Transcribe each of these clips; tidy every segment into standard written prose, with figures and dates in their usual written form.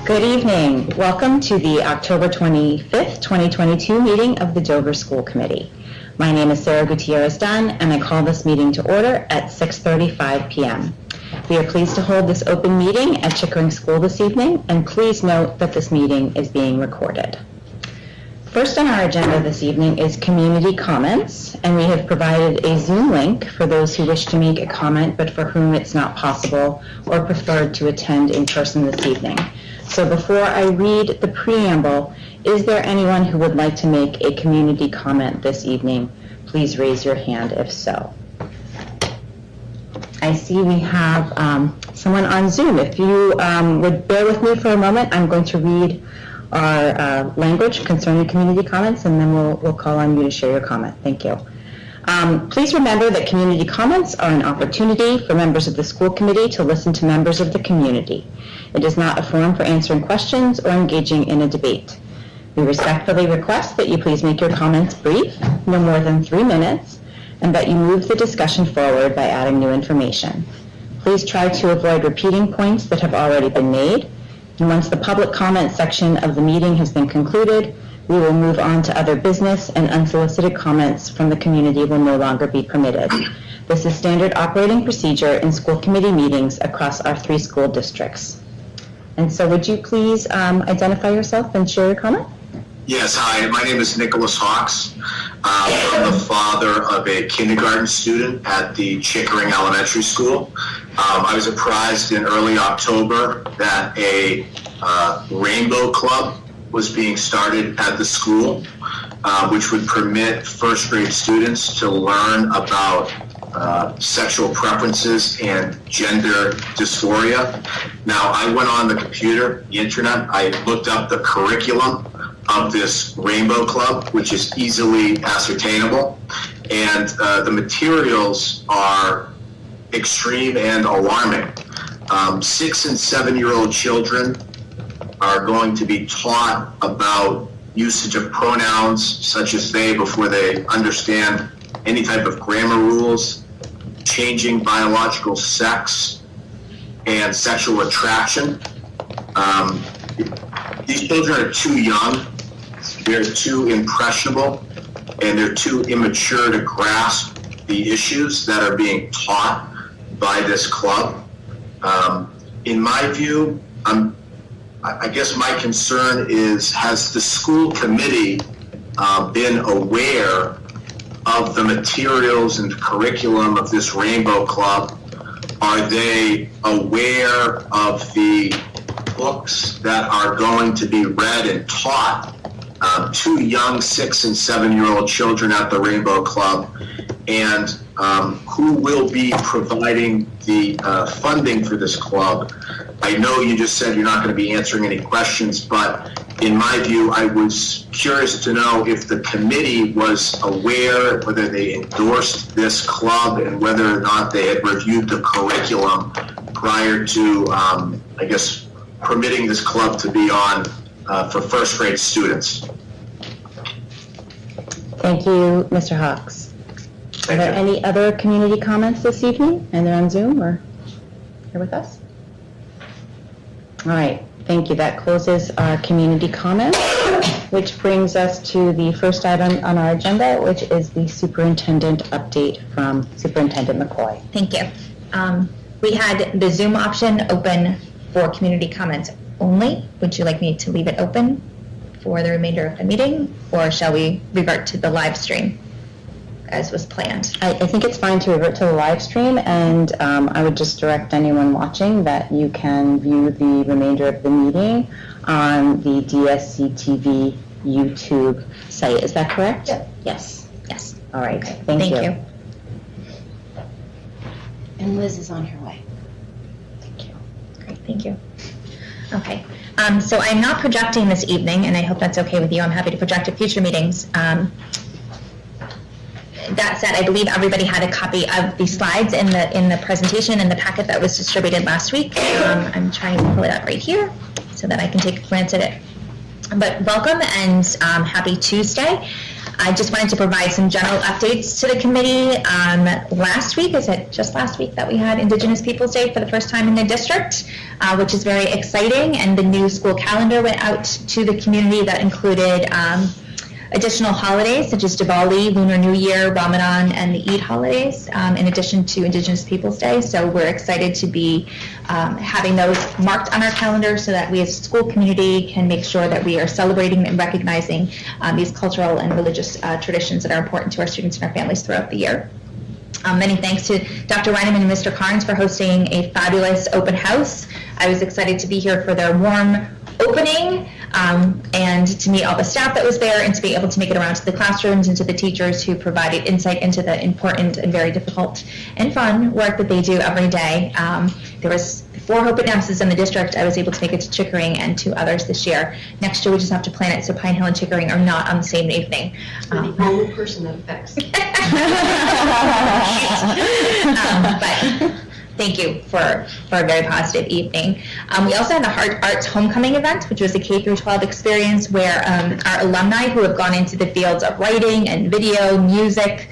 Good evening. Welcome to the October 25th, 2022 meeting of the Dover School Committee. My name is Sarah Gutierrez-Dunn, and I call this meeting to order at 6:35 p.m. We are pleased to hold this open meeting at Chickering School this evening, and please note that this meeting is being recorded. First on our agenda this evening is community comments, and we have provided a Zoom link for those who wish to make a comment but for whom it's not possible or preferred to attend in person this evening. So before I read the preamble, is there anyone who would like to make a community comment this evening? Please raise your hand if so. I see we have someone on Zoom. If you would bear with me for a moment, I'm going to read our language concerning community comments, and then we'll call on you to share your comment. Thank you. Please remember that community comments are an opportunity for members of the school committee to listen to members of the community. It is not a forum for answering questions or engaging in a debate. We respectfully request that you please make your comments brief, no more than 3 minutes, and that you move the discussion forward by adding new information. Please try to avoid repeating points that have already been made, and once the public comment section of the meeting has been concluded, we will move on to other business, and unsolicited comments from the community will no longer be permitted. This is standard operating procedure in school committee meetings across our 3 school districts. And so would you please identify yourself and share your comment? Yes, hi, my name is Nicholas Hawks. I'm the father of a kindergarten student at the Chickering Elementary School. I was apprised in early October that a Rainbow Club was being started at the school, which would permit first grade students to learn about sexual preferences and gender dysphoria. Now, I went on the computer, the internet, I looked up the curriculum of this Rainbow Club, which is easily ascertainable, and the materials are extreme and alarming. 6 and 7-year-old children are going to be taught about usage of pronouns such as they before they understand any type of grammar rules, changing biological sex and sexual attraction. These children are too young, they're too impressionable, and they're too immature to grasp the issues that are being taught by this club. In my view, I guess my concern is, has the school committee been aware of the materials and curriculum of this Rainbow Club? Are they aware of the books that are going to be read and taught to young 6 and 7-year-old children at the Rainbow Club? And who will be providing the funding for this club? I know you just said you're not going to be answering any questions, but in my view, I was curious to know if the committee was aware, whether they endorsed this club and whether or not they had reviewed the curriculum prior to, I guess, permitting this club to be on for first grade students. Thank you, Mr. Hawks. Are there any other community comments this evening? And they're on Zoom or here with us? All right, thank you. That closes our community comments, which brings us to the first item on our agenda, which is the superintendent update from Superintendent McCoy. Thank you. We had the Zoom option open for community comments only. Would you like me to leave it open for the remainder of the meeting, or shall we revert to the live stream as was planned? I think it's fine to revert to the live stream, and I would just direct anyone watching that you can view the remainder of the meeting on the DSC TV YouTube site. Is that correct? Yeah. Yes. Yes. All right. Okay. Thank you. And Liz is on her way. Thank you. Great. Thank you. Okay. So I'm not projecting this evening, and I hope that's okay with you. I'm happy to project at future meetings. That said, I believe everybody had a copy of the slides in the presentation in the packet that was distributed last week. I'm trying to pull it up right here so that I can take a glance at it. But welcome and happy Tuesday. I just wanted to provide some general updates to the committee. Last week, is it just last week that we had Indigenous Peoples Day for the first time in the district, which is very exciting, and the new school calendar went out to the community that included additional holidays such as Diwali, Lunar New Year, Ramadan, and the Eid holidays, in addition to Indigenous Peoples Day. So we're excited to be having those marked on our calendar so that we as a school community can make sure that we are celebrating and recognizing these cultural and religious traditions that are important to our students and our families throughout the year. Many thanks to Dr. Reineman and Mr. Carnes for hosting a fabulous open house. I was excited to be here for their warm opening and to meet all the staff that was there and to be able to make it around to the classrooms and to the teachers who provided insight into the important and very difficult and fun work that they do every day. There was 4 open houses in the district. I was able to make it to Chickering and 2 others this year. Next year we just have to plan it so Pine Hill and Chickering are not on the same evening. The only person that affects. But thank you for a very positive evening. We also had the Heart Arts Homecoming event, which was a K-12 experience where our alumni who have gone into the fields of writing and video, music,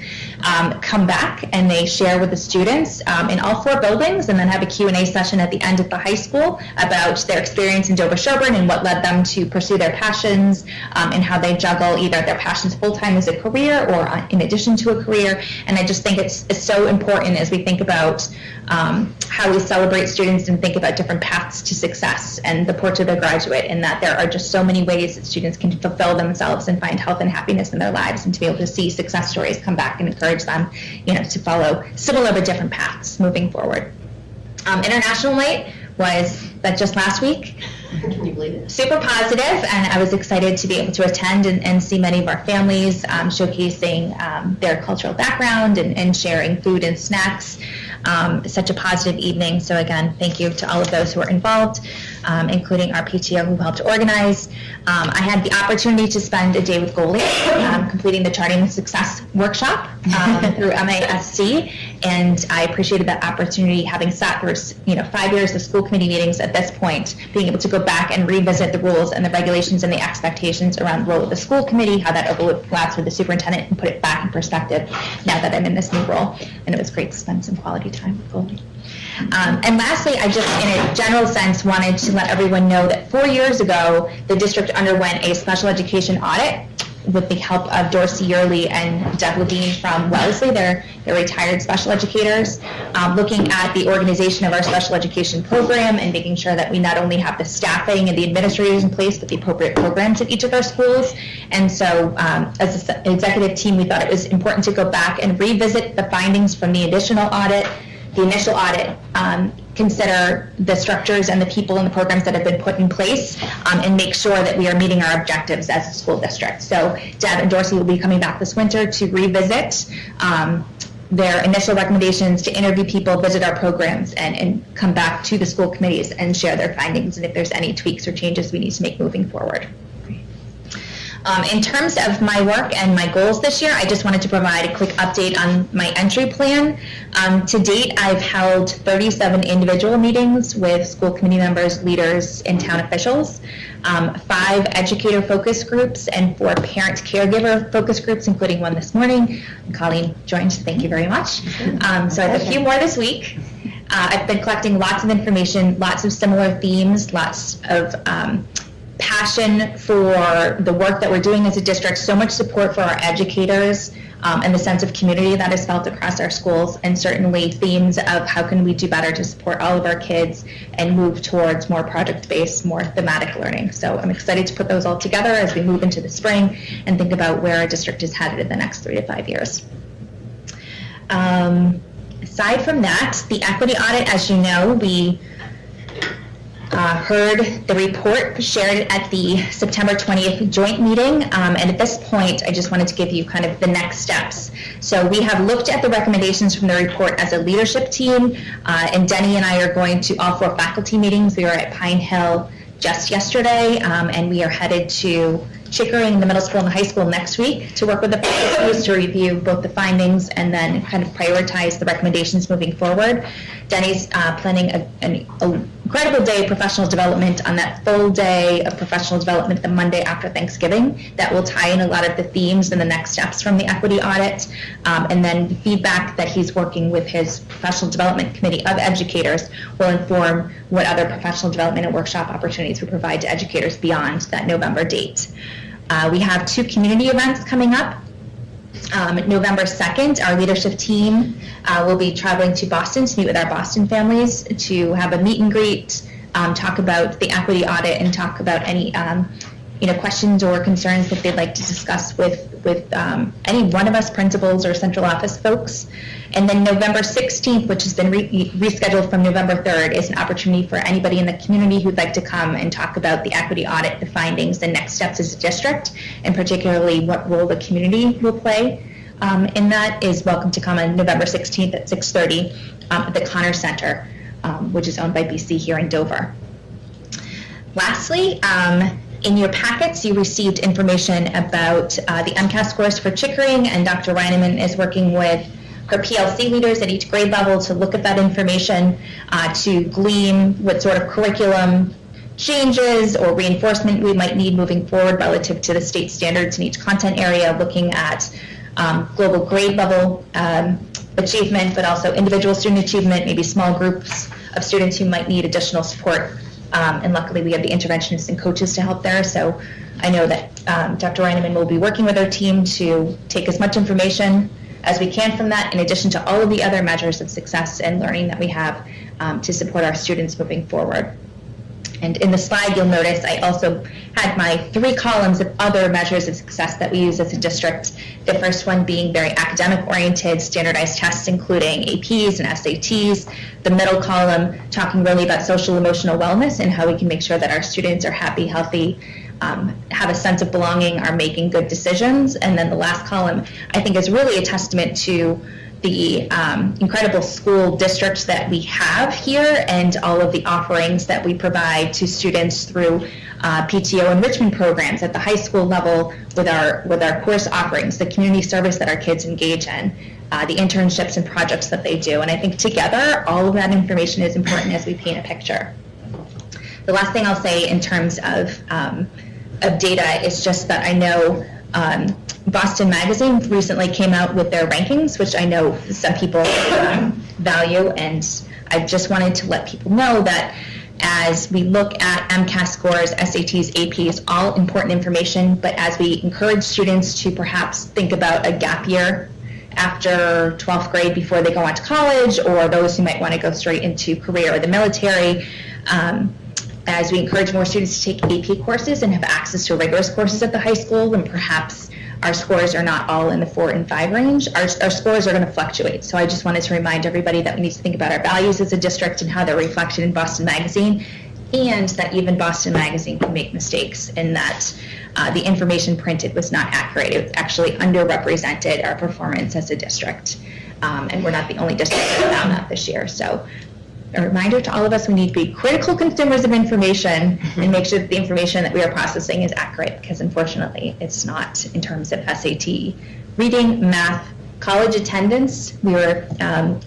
come back and they share with the students in all 4 buildings, and then have a Q&A session at the end of the high school about their experience in Dover-Sherburne and what led them to pursue their passions, and how they juggle either their passions full-time as a career or in addition to a career. And I just think it's so important as we think about how we celebrate students and think about different paths to success and the portrait of a graduate, and that there are just so many ways that students can fulfill themselves and find health and happiness in their lives, and to be able to see success stories come back and encourage them, to follow similar but different paths moving forward. International Night was just last week. Can you believe it? Super positive, and I was excited to be able to attend and see many of our families showcasing their cultural background and sharing food and snacks. Such a positive evening. So again, thank you to all of those who were involved, including our PTO who helped organize. I had the opportunity to spend a day with Goalie, completing the Charting the Success workshop through MASC, and I appreciated that opportunity, having sat through 5 years of school committee meetings at this point, being able to go back and revisit the rules and the regulations and the expectations around the role of the school committee, how that overlaps with the superintendent, and put it back in perspective now that I'm in this new role. And it was great to spend some quality time with Goldie. And lastly, I just, in a general sense, wanted to let everyone know that 4 years ago, the district underwent a special education audit with the help of Dorsey Yearly and Deb Levine from Wellesley. They're retired special educators, looking at the organization of our special education program and making sure that we not only have the staffing and the administrators in place, but the appropriate programs at each of our schools. And so as an executive team, we thought it was important to go back and revisit the findings from the initial audit, consider the structures and the people and the programs that have been put in place, and make sure that we are meeting our objectives as a school district. So Deb and Dorsey will be coming back this winter to revisit their initial recommendations, to interview people, visit our programs, and come back to the school committees and share their findings, and if there's any tweaks or changes we need to make moving forward. In terms of my work and my goals this year, I just wanted to provide a quick update on my entry plan. To date, I've held 37 individual meetings with school committee members, leaders, and town officials, 5 educator focus groups, and 4 parent caregiver focus groups, including one this morning. Colleen joined, thank you very much. So I have a few more this week. I've been collecting lots of information, lots of similar themes, lots of passion for the work that we're doing as a district, so much support for our educators, and the sense of community that is felt across our schools, and certainly themes of how can we do better to support all of our kids and move towards more project-based, more thematic learning. So I'm excited to put those all together as we move into the spring and think about where our district is headed in the next 3 to 5 years. Aside from that, the equity audit, as you know, we heard the report shared at the September 20th joint meeting, and at this point I just wanted to give you kind of the next steps. So we have looked at the recommendations from the report as a leadership team, and Denny and I are going to all 4 faculty meetings. We were at Pine Hill just yesterday, and we are headed to Chickering, the middle school and the high school next week to work with the faculty to review both the findings and then kind of prioritize the recommendations moving forward. Denny's planning a incredible day of professional development on that full day of professional development the Monday after Thanksgiving that will tie in a lot of the themes and the next steps from the equity audit, and then the feedback that he's working with his professional development committee of educators will inform what other professional development and workshop opportunities we provide to educators beyond that November date. We have 2 community events coming up. November 2nd, our leadership team will be traveling to Boston to meet with our Boston families to have a meet and greet, talk about the equity audit, and talk about any questions or concerns that they'd like to discuss with any one of us principals or central office folks. And then November 16th, which has been rescheduled from November 3rd, is an opportunity for anybody in the community who'd like to come and talk about the equity audit, the findings, the next steps as a district, and particularly what role the community will play in that, is welcome to come on November 16th at 6:30 at the Connor Center, which is owned by BC here in Dover. Lastly, in your packets, you received information about the MCAS scores for Chickering, and Dr. Reineman is working with her PLC leaders at each grade level to look at that information, to glean what sort of curriculum changes or reinforcement we might need moving forward relative to the state standards in each content area, looking at global grade level achievement, but also individual student achievement, maybe small groups of students who might need additional support. And luckily we have the interventionists and coaches to help there. So I know that Dr. Reineman will be working with our team to take as much information as we can from that, in addition to all of the other measures of success and learning that we have to support our students moving forward. And in the slide, you'll notice I also had my 3 columns of other measures of success that we use as a district. The first one being very academic-oriented, standardized tests, including APs and SATs. The middle column talking really about social emotional wellness and how we can make sure that our students are happy, healthy, have a sense of belonging, are making good decisions. And then the last column, I think, is really a testament to the incredible school districts that we have here and all of the offerings that we provide to students through PTO enrichment programs at the high school level with our course offerings, the community service that our kids engage in, the internships and projects that they do. And I think together, all of that information is important as we paint a picture. The last thing I'll say in terms of data is just that I know Boston Magazine recently came out with their rankings, which I know some people value, and I just wanted to let people know that as we look at MCAS scores, SATs, APs, all important information, but as we encourage students to perhaps think about a gap year after 12th grade before they go on to college, or those who might want to go straight into career or the military, as we encourage more students to take AP courses and have access to rigorous courses at the high school, and perhaps our scores are not all in the 4 and 5 range, our scores are going to fluctuate. So I just wanted to remind everybody that we need to think about our values as a district and how they're reflected in Boston Magazine, and that even Boston Magazine can make mistakes in that the information printed was not accurate. It actually underrepresented our performance as a district. And we're not the only district that found that this year. So a reminder to all of us, we need to be critical consumers of information and make sure that the information that we are processing is accurate, because unfortunately it's not in terms of SAT, reading, math, college attendance. We were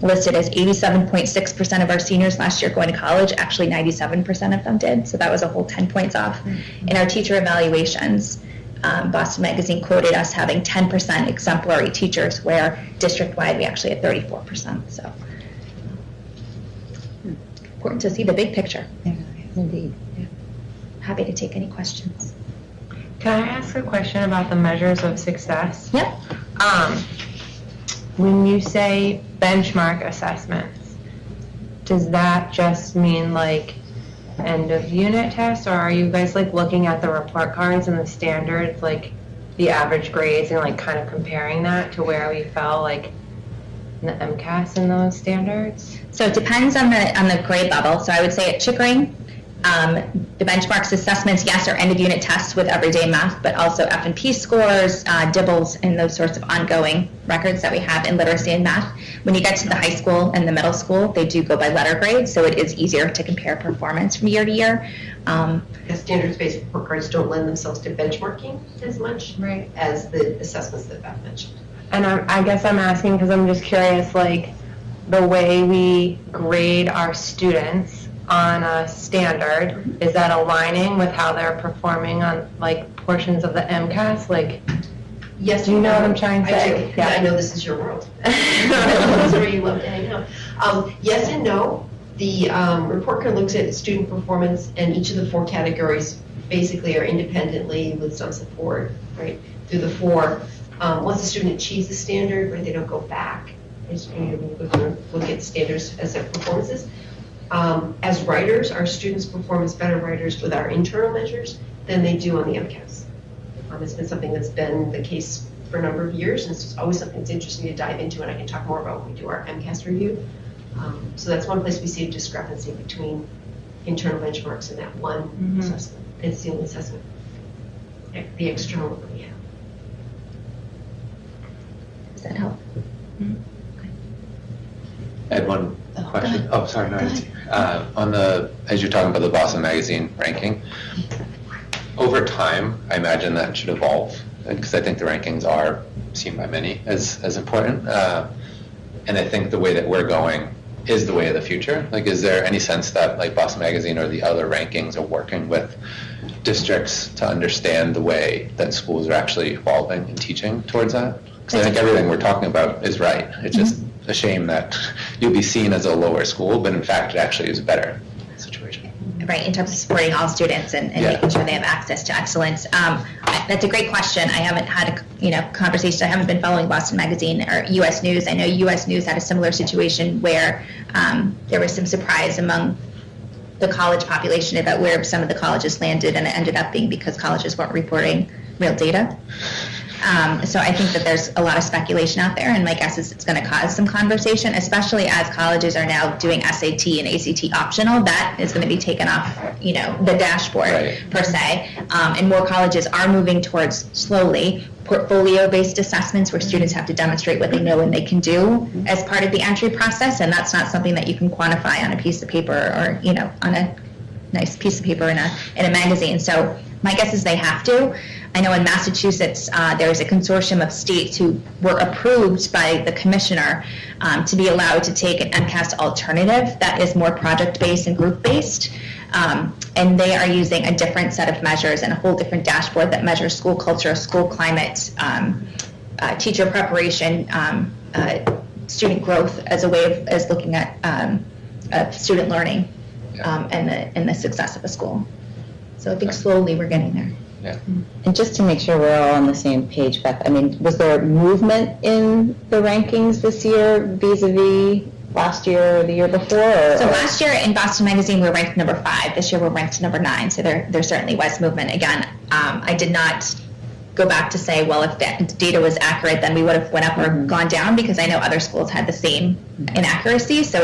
listed as 87.6% of our seniors last year going to college. Actually 97% of them did, so that was a whole 10 points off. In our teacher evaluations, Boston Magazine quoted us having 10% exemplary teachers, where district-wide we actually had 34%. So important to see the big picture. Indeed. Yeah. Happy to take any questions. Can I ask a question about the measures of success? Yep. When you say benchmark assessments, does that just mean like end of unit tests, or are you guys like looking at the report cards and the standards, like the average grades, and like kind of comparing that to where we fell like in the MCAS and those standards? So it depends on the grade level. So I would say at Chickering, the benchmarks assessments, yes, are end of unit tests with everyday math, but also F&P scores, DIBELS, and those sorts of ongoing records that we have in literacy and math. When you get to the high school and the middle school, they do go by letter grade, so it is easier to compare performance from year to year. The standards-based report cards don't lend themselves to benchmarking as much as the assessments that Beth mentioned. And I guess I'm asking because I'm just curious, like the way we grade our students, on a standard, is that aligning with how they're performing on like portions of the MCAS? Like, Yes. do you know what I'm trying to I say? do. Yeah, I know this is your world. That's where you love to hang out. Yes and no. The report card looks at student performance, and each of the 4 categories basically are independently with some support, right, through the 4. Once a student achieves the standard, right, they don't go back. Look at standards as their performances. As writers, our students perform as better writers with our internal measures than they do on the MCAS. It's been something that's been the case for a number of years, and it's always something that's interesting to dive into, and I can talk more about when we do our MCAS review. So that's one place we see a discrepancy between internal benchmarks and that one assessment. It's the only assessment, the external that we have. Does that help? I had one question. Oh, sorry, no, as you're talking about the Boston Magazine ranking, over time, I imagine that should evolve, because I think the rankings are seen by many as important. And I think the way that we're going is the way of the future. Like, is there any sense that like Boston Magazine or the other rankings are working with districts to understand the way that schools are actually evolving and teaching towards that? Because I think everything we're talking about is right. It's just a shame that you'll be seen as a lower school, but in fact, it actually is a better situation. Right, in terms of supporting all students and making sure they have access to excellence. That's a great question. I haven't had a conversation. I haven't been following Boston Magazine or U.S. News. I know U.S. News had a similar situation where there was some surprise among the college population about where some of the colleges landed, and it ended up being because colleges weren't reporting real data. So I think that there's a lot of speculation out there, and my guess is it's going to cause some conversation, especially as colleges are now doing SAT and ACT optional. That is going to be taken off, the dashboard per se, and more colleges are moving towards slowly portfolio-based assessments where students have to demonstrate what they know and they can do as part of the entry process, and that's not something that you can quantify on a piece of paper or on a nice piece of paper in a magazine. So my guess is they have to. I know in Massachusetts, there's a consortium of states who were approved by the commissioner to be allowed to take an MCAS alternative that is more project-based and group-based. And they are using a different set of measures and a whole different dashboard that measures school culture, school climate, teacher preparation, student growth as a way of looking at student learning and the success of a school. So I think slowly we're getting there. Yeah. And just to make sure we're all on the same page, Beth, I mean, was there movement in the rankings this year vis-a-vis last year or the year before? So last year in Boston Magazine, we were ranked number 5. This year we're ranked number 9. So there certainly was movement. Again, I did not go back to say, well, if the data was accurate, then we would have went up or gone down, because I know other schools had the same inaccuracy. So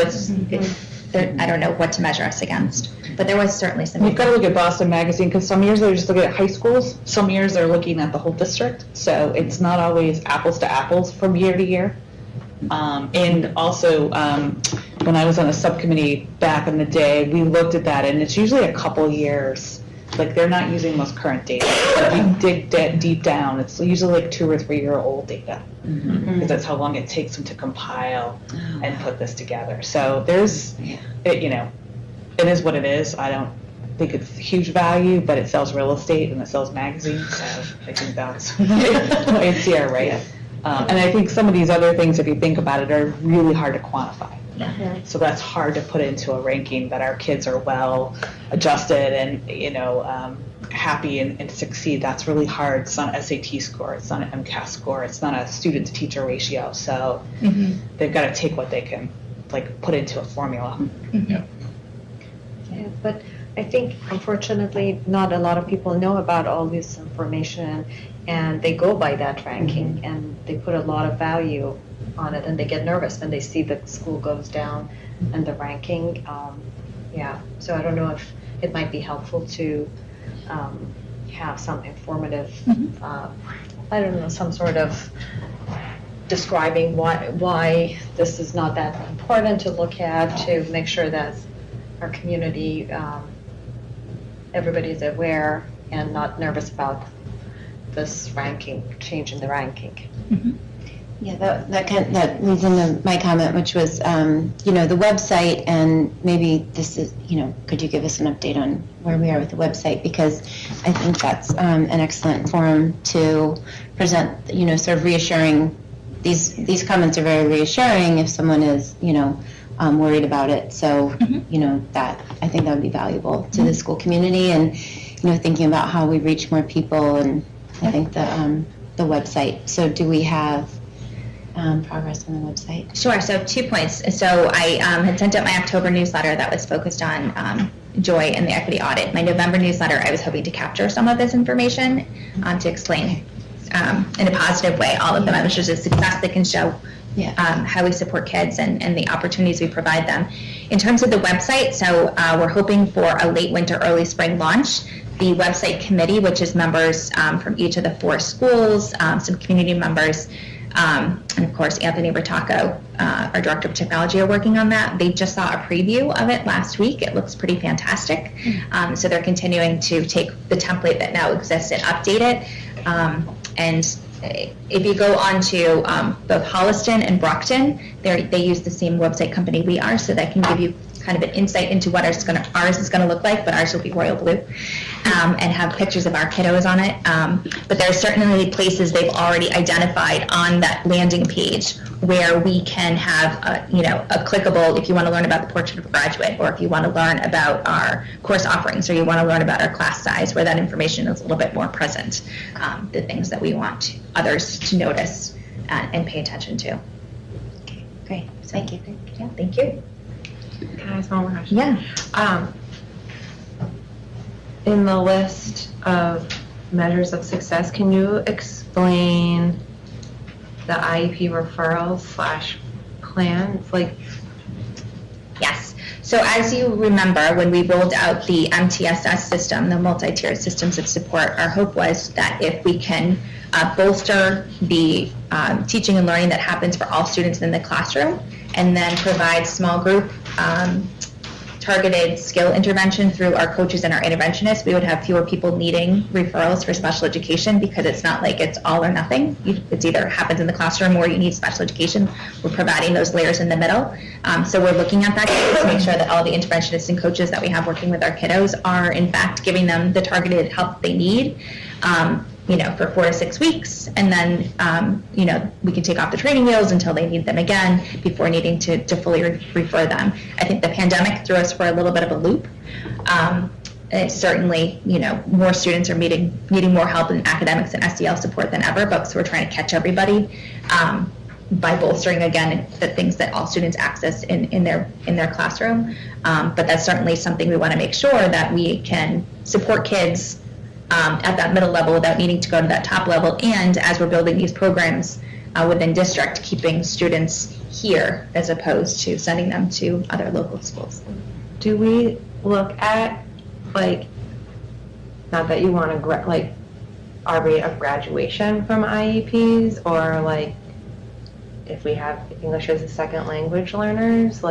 I don't know what to measure us against. But there was certainly some. You've got to look at Boston Magazine, because some years they're just looking at high schools, some years they're looking at the whole district, so it's not always apples to apples from year to year. And also, when I was on a subcommittee back in the day, we looked at that, and it's usually a couple years. Like, they're not using most current data. If you dig deep down, it's usually like 2 or 3 year old data, because that's how long it takes them to compile and put this together. So there's, it is what it is. I don't think it's huge value, but it sells real estate and it sells magazines, so I think that's why it's here, right? And I think some of these other things, if you think about it, are really hard to quantify. Yeah. So that's hard to put into a ranking that our kids are well adjusted and, happy and succeed. That's really hard. It's not an SAT score. It's not an MCAS score. It's not a student to teacher ratio. So they've got to take what they can put into a formula. Yeah. Yeah, but I think, unfortunately, not a lot of people know about all this information, and they go by that ranking, and they put a lot of value on it, and they get nervous when they see the school goes down in the ranking. So I don't know if it might be helpful to have some informative, some sort of describing why this is not that important to look at, to make sure that our community, everybody's aware and not nervous about this ranking, change in the ranking. Yeah, that leads into my comment, which was, the website, and maybe this is, could you give us an update on where we are with the website? Because I think that's an excellent forum to present, sort of reassuring. These comments are very reassuring if someone is, worried about it. So, that I think that would be valuable to the school community, and thinking about how we reach more people, and I think the website. So, do we have progress on the website? Sure. So 2 points. So I had sent out my October newsletter that was focused on joy and the equity audit. My November newsletter, I was hoping to capture some of this information to explain in a positive way all of the measures of success that can show how we support kids and the opportunities we provide them. In terms of the website, so we're hoping for a late winter, early spring launch. The website committee, which is members from each of the 4 schools, some community members, and of course Anthony Bertacco, our director of technology, are working on that. They just saw a preview of it last week. It looks pretty fantastic. So they're continuing to take the template that now exists and update it. And if you go on to both Holliston and Brockton, they use the same website company we are, so that can give you kind of an insight into what ours is going to look like, but ours will be royal blue, and have pictures of our kiddos on it. But there are certainly places they've already identified on that landing page where we can have a clickable, if you want to learn about the Portrait of a Graduate, or if you want to learn about our course offerings, or you want to learn about our class size, where that information is a little bit more present, the things that we want others to notice and pay attention to. Okay, great. Thank you. Yeah, thank you. Can I ask one more question? Yeah. In the list of measures of success, can you explain the IEP referrals / plans? Yes. So as you remember, when we rolled out the MTSS system, the multi-tiered systems of support, our hope was that if we can bolster the teaching and learning that happens for all students in the classroom, and then provide small group targeted skill intervention through our coaches and our interventionists, we would have fewer people needing referrals for special education, because it's not like it's all or nothing. It's either happens in the classroom or you need special education. We're providing those layers in the middle. So we're looking at that to make sure that all the interventionists and coaches that we have working with our kiddos are in fact giving them the targeted help they need. For 4 to 6 weeks, and then, we can take off the training wheels until they need them again before needing to fully refer them. I think the pandemic threw us for a little bit of a loop. And certainly, more students are needing more help in academics and SEL support than ever, but so we're trying to catch everybody by bolstering, again, the things that all students access in their classroom. But that's certainly something we want to make sure that we can support kids at that middle level without needing to go to that top level, and as we're building these programs within district, keeping students here as opposed to sending them to other local schools. Do we look at, not that you want to, our rate of graduation from IEPs, or if we have English as a second language learners,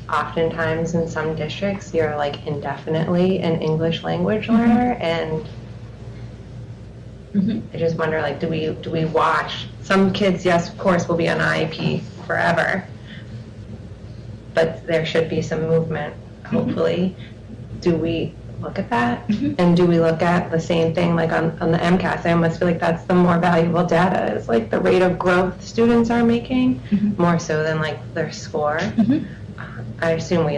oftentimes in some districts you're indefinitely an English language learner, and I just wonder, do we watch some kids? Yes, of course, will be on IEP forever, but there should be some movement, hopefully. Do we look at that? And do we look at the same thing on the MCAS? I almost feel like that's the more valuable data, is the rate of growth students are making, more so than their score. I assume we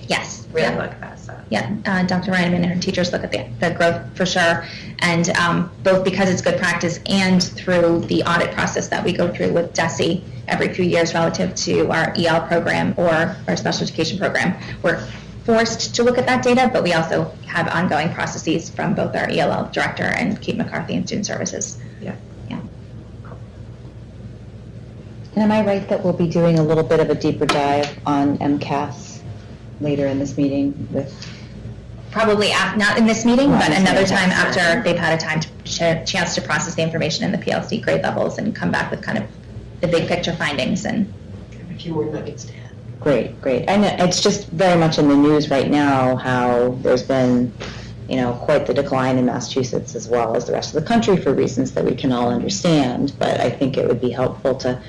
yes, really look at that stuff. Yeah, Dr. Ryan and her teachers look at the growth for sure, and both because it's good practice and through the audit process that we go through with DESE every few years relative to our EL program or our special education program. We're forced to look at that data, but we also have ongoing processes from both our ELL director and Kate McCarthy in Student Services. Yeah. And am I right that we'll be doing a little bit of a deeper dive on MCAS later in this meeting with? Probably not in this meeting, but another time MCAS. after they've had a chance to process the information in the PLC grade levels and come back with kind of the big picture findings and A few more nuggets to add. Great. I know it's just very much in the news right now how there's been quite the decline in Massachusetts as well as the rest of the country for reasons that we can all understand. But I think it would be helpful to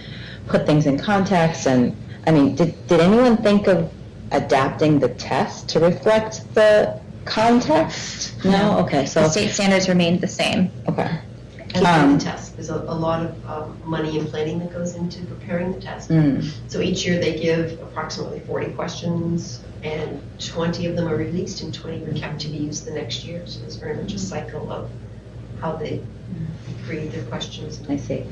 put things in context. And I mean, did anyone think of adapting the test to reflect the context? No? Okay, The so, state standards remained the same. okay. And the test, there's a lot of money and planning that goes into preparing the test. So each year they give approximately 40 questions, and 20 of them are released and 20 are kept to be used the next year. So there's very much a cycle of how they create their questions. I see.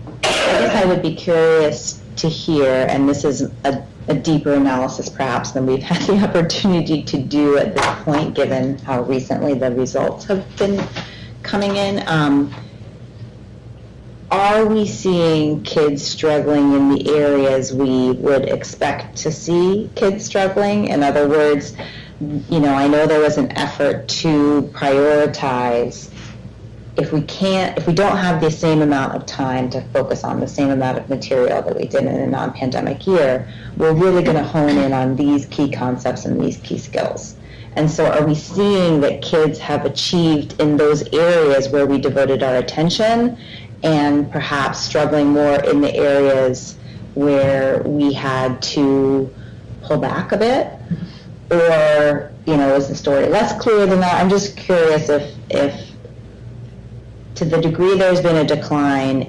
I guess I would be curious to hear, and this is a deeper analysis perhaps than we've had the opportunity to do at this point, given how recently the results have been coming in. Are we seeing kids struggling in the areas we would expect to see kids struggling? In other words, I know there was an effort to prioritize. If we don't have the same amount of time to focus on the same amount of material that we did in a non-pandemic year, we're really going to hone in on these key concepts and these key skills. And so are we seeing that kids have achieved in those areas where we devoted our attention, and perhaps struggling more in the areas where we had to pull back a bit? Or, is the story less clear than that? I'm just curious if to the degree there's been a decline,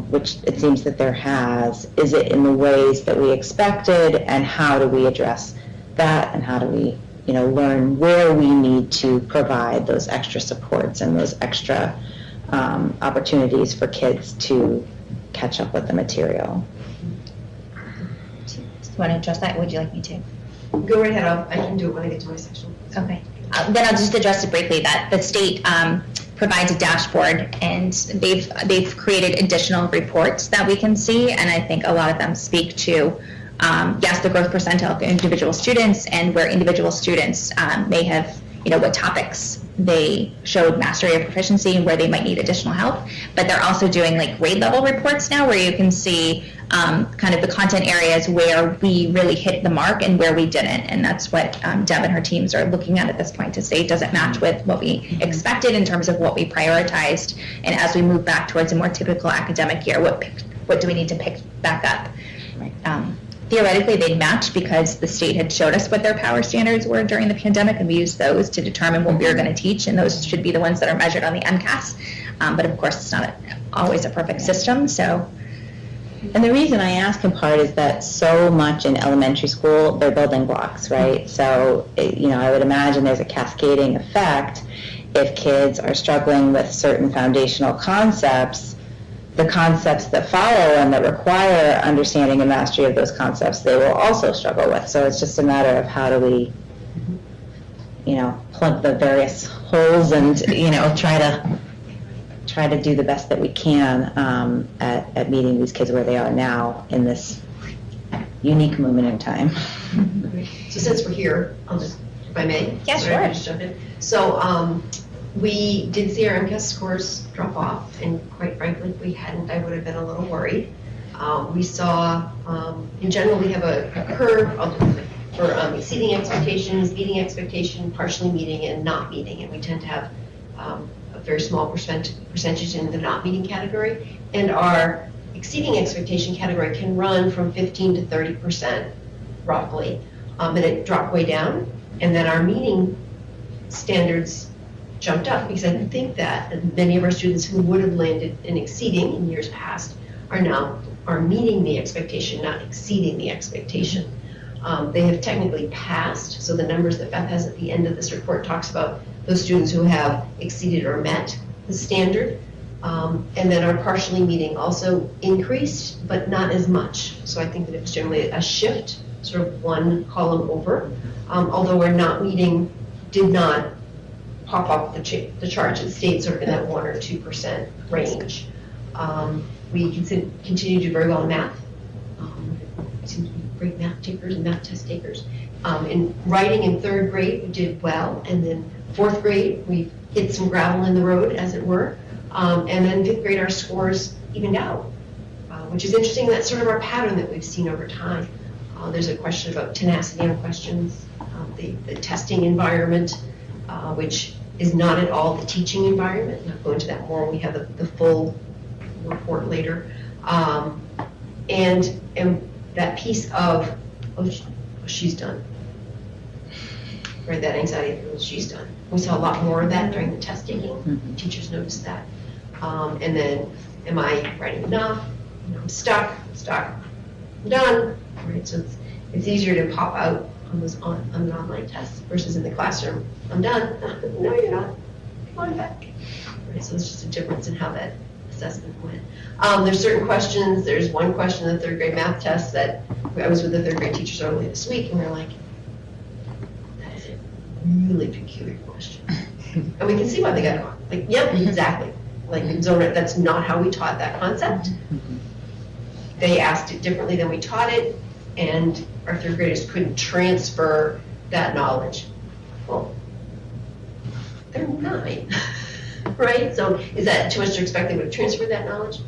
which it seems that there has, is it in the ways that we expected, and how do we address that, and how do we learn where we need to provide those extra supports and those extra opportunities for kids to catch up with the material? Do you want to address that, or would you like me to? Go right ahead, I can do it when I get to my section. Okay. Then I'll just address it briefly, that the state provides a dashboard, and they've created additional reports that we can see, and I think a lot of them speak to yes, the growth percentile of individual students, and where individual students may have, what topics they showed mastery or proficiency and where they might need additional help. But they're also doing like grade level reports now, where you can see kind of the content areas where we really hit the mark and where we didn't. And that's what Deb and her teams are looking at this point, to say, does it match with what we expected in terms of what we prioritized? And as we move back towards a more typical academic year, what do we need to pick back up? Theoretically, they'd match, because the state had showed us what their power standards were during the pandemic, and we used those to determine what we were going to teach, and those should be the ones that are measured on the MCAS. But of course, it's not always a perfect system, so. And the reason I ask in part is that so much in elementary school, they're building blocks, right? So, I would imagine there's a cascading effect. If kids are struggling with certain foundational concepts, the concepts that follow and that require understanding and mastery of those concepts, they will also struggle with. So it's just a matter of how do we, plug the various holes and, try to do the best that we can at meeting these kids where they are now in this unique moment in time. So since we're here, I'll just, if I may. Yeah, sorry, I'll sure. just jump in. So we did see our MCAS scores drop off, and quite frankly, if we hadn't, I would have been a little worried. We saw, in general, we have a curve for exceeding expectations, meeting expectation, partially meeting, and not meeting, and we tend to have a very small percentage in the not meeting category, and our exceeding expectation category can run from 15 to 30% roughly, and it dropped way down, and then our meeting standards jumped up, because I think that many of our students who would have landed in exceeding in years past are meeting the expectation, not exceeding the expectation. They have technically passed, so the numbers that Beth has at the end of this report talks about those students who have exceeded or met the standard, and then our partially meeting also increased, but not as much. So I think that it was generally a shift, sort of one column over, although our not meeting did not pop up the charts. It stayed sort of in that 1 or 2% range. We continue to do very well in math. We seem to be great math takers and math test takers. In writing in 3rd grade, we did well, and then 4th grade, we hit some gravel in the road, as it were. And then 5th grade, our scores evened out, which is interesting. That's sort of our pattern that we've seen over time. There's a question about tenacity on questions, the testing environment, which is not at all the teaching environment. I'll go into that more when we have the full report later. And that piece of, she's done. Right, that anxiety, she's done. We saw a lot more of that during the test taking. Teachers noticed that. And then, am I writing enough? I'm stuck, I'm done. Right, so it's easier to pop out on an online test versus in the classroom. I'm done. No, you're not. Come on back. Right, so it's just a difference in how that assessment went. There's certain questions. There's one question in the third grade math test that I was with the third grade teachers earlier this week, and we were like, that is a really peculiar question. And we can see why they got it wrong. Like, yep, exactly. Like, that's not how we taught that concept. They asked it differently than we taught it, and our third graders couldn't transfer that knowledge. Well, they're 9, right? So is that too much to expect they would have transferred that knowledge?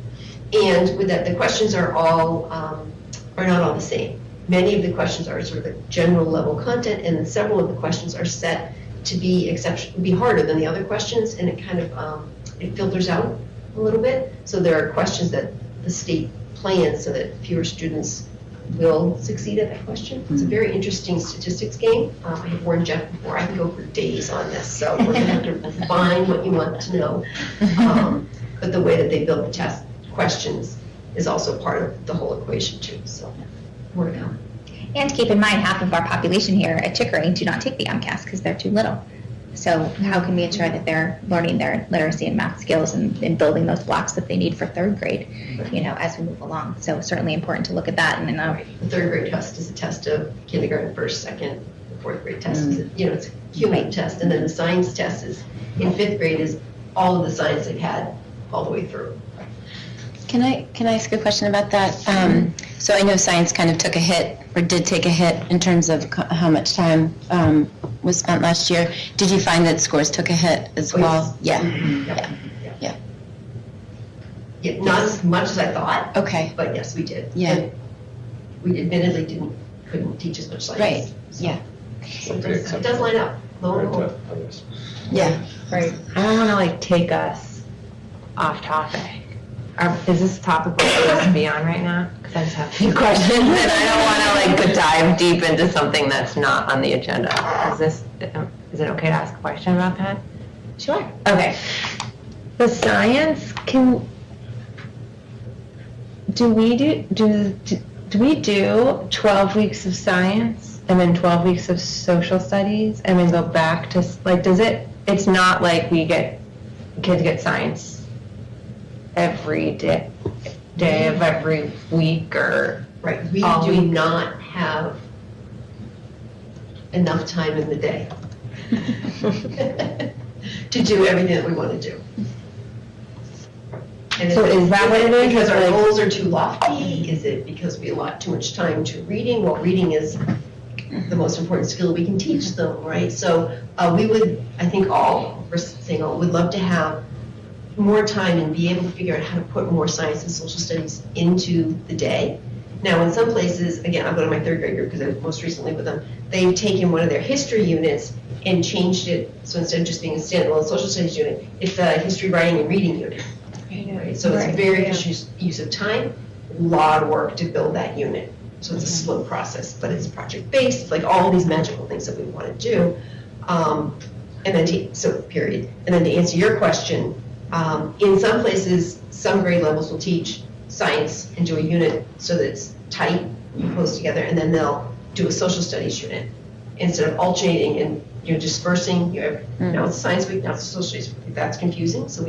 And with that, the questions are all are not all the same. Many of the questions are sort of a general level content, and then several of the questions are set to be harder than the other questions, and it kind of it filters out a little bit. So there are questions that the state plans so that fewer students will succeed at that question. It's a very interesting statistics game. I have warned Jeff before, I can go for days on this, so we're going to have to refine what you want to know. But the way that they build the test questions is also part of the whole equation too, so more to come. And keep in mind, half of our population here at Chickering do not take the MCAS because they're too little. So how can we ensure that they're learning their literacy and math skills and building those blocks that they need for third grade, as we move along? So certainly important to look at that. And The third grade test is a test of kindergarten, first, second. The fourth grade test is, it's a human test. And then the science test is, in fifth grade, is all of the science they've had all the way through. Can I ask a question about that? So I know science kind of took a hit, or did take a hit in terms of how much time was spent last year. Did you find that scores took a hit as well? Yes. Yeah, not as much as I thought. Okay. But yes, we did. Yeah. And we admittedly couldn't teach as much science. Right. So, Yeah. So it does line up. Lo and behold. Yeah. Right. I don't want to take us off topic. Is this a topic we're supposed to be on right now? Because I just have a few questions and I don't want to dive deep into something that's not on the agenda. Is it okay to ask a question about that? sure. Okay. The science do we do 12 weeks of science and then 12 weeks of social studies and then go back to, it's not like kids get science every day of every week or Right. We all do week. not have enough time in the day to do everything that we want to do. And So is that what it is? Because our Like- goals are too lofty? Is it because we allot too much time to reading? Well, reading is the most important skill we can teach them, right? So we would, I think would love to have more time and be able to figure out how to put more science and social studies into the day. Now, in some places, again, I'll go to my third grade group because I was most recently with them, they've taken one of their history units and changed it, so instead of just being a standalone social studies unit, it's a history, writing, and reading unit. Right? So it's very efficient use of time, a lot of work to build that unit. So it's a slow process, but it's project-based, it's like all these magical things that we want to do. And then, period. And then to answer your question, in some places, some grade levels will teach science and do a unit so that it's tight, close together, and then they'll do a social studies unit instead of alternating and dispersing. Now it's science week, now it's a social studies week. That's confusing. So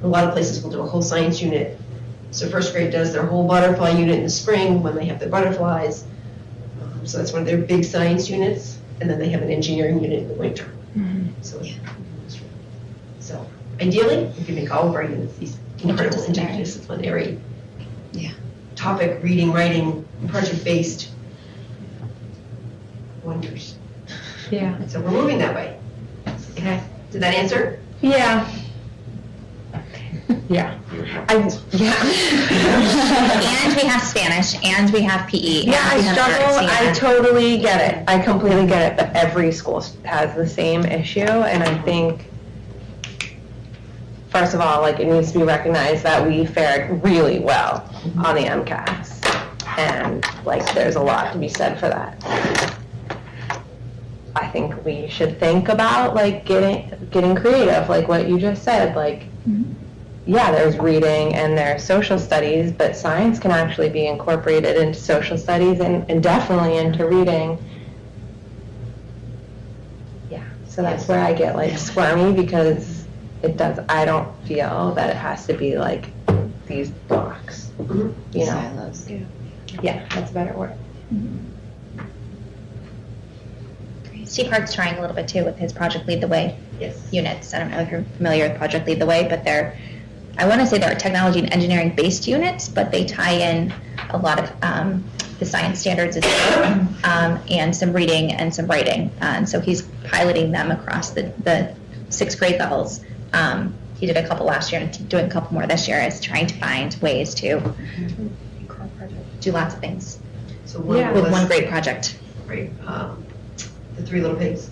a lot of places will do a whole science unit. So first grade does their whole butterfly unit in the spring when they have their butterflies. So that's one of their big science units, and then they have an engineering unit in the winter. So ideally, we could make all of our units these incredible interdisciplinary topic, reading, writing, project-based wonders. Yeah. So we're moving that way. Okay. Did that answer? Yeah. Yeah. And we have Spanish, and we have PE. Yeah, I and we have struggle. arts, I yeah. totally get it. I completely get it. But every school has the same issue, and I think, first of all, like it needs to be recognized that we fared really well on the MCAS, and like there's a lot to be said for that. I think we should think about like getting creative, like what you just said, like. Yeah, there's reading and there's social studies, but science can actually be incorporated into social studies and definitely into reading. Yeah, so that's where I get like squirmy because I don't feel that it has to be like these blocks, you know? Silos. Yeah, that's a better word. Steve Hart's trying a little bit too with his Project Lead the Way Yes. units. I don't know if you're familiar with Project Lead the Way, but I want to say they're technology and engineering based units, but they tie in a lot of the science standards as well, and some reading and some writing. And so he's piloting them across the 6th grade levels. He did a couple last year and doing a couple more this year, is trying to find ways to do lots of things So with one great project. Right, the Three Little Pigs.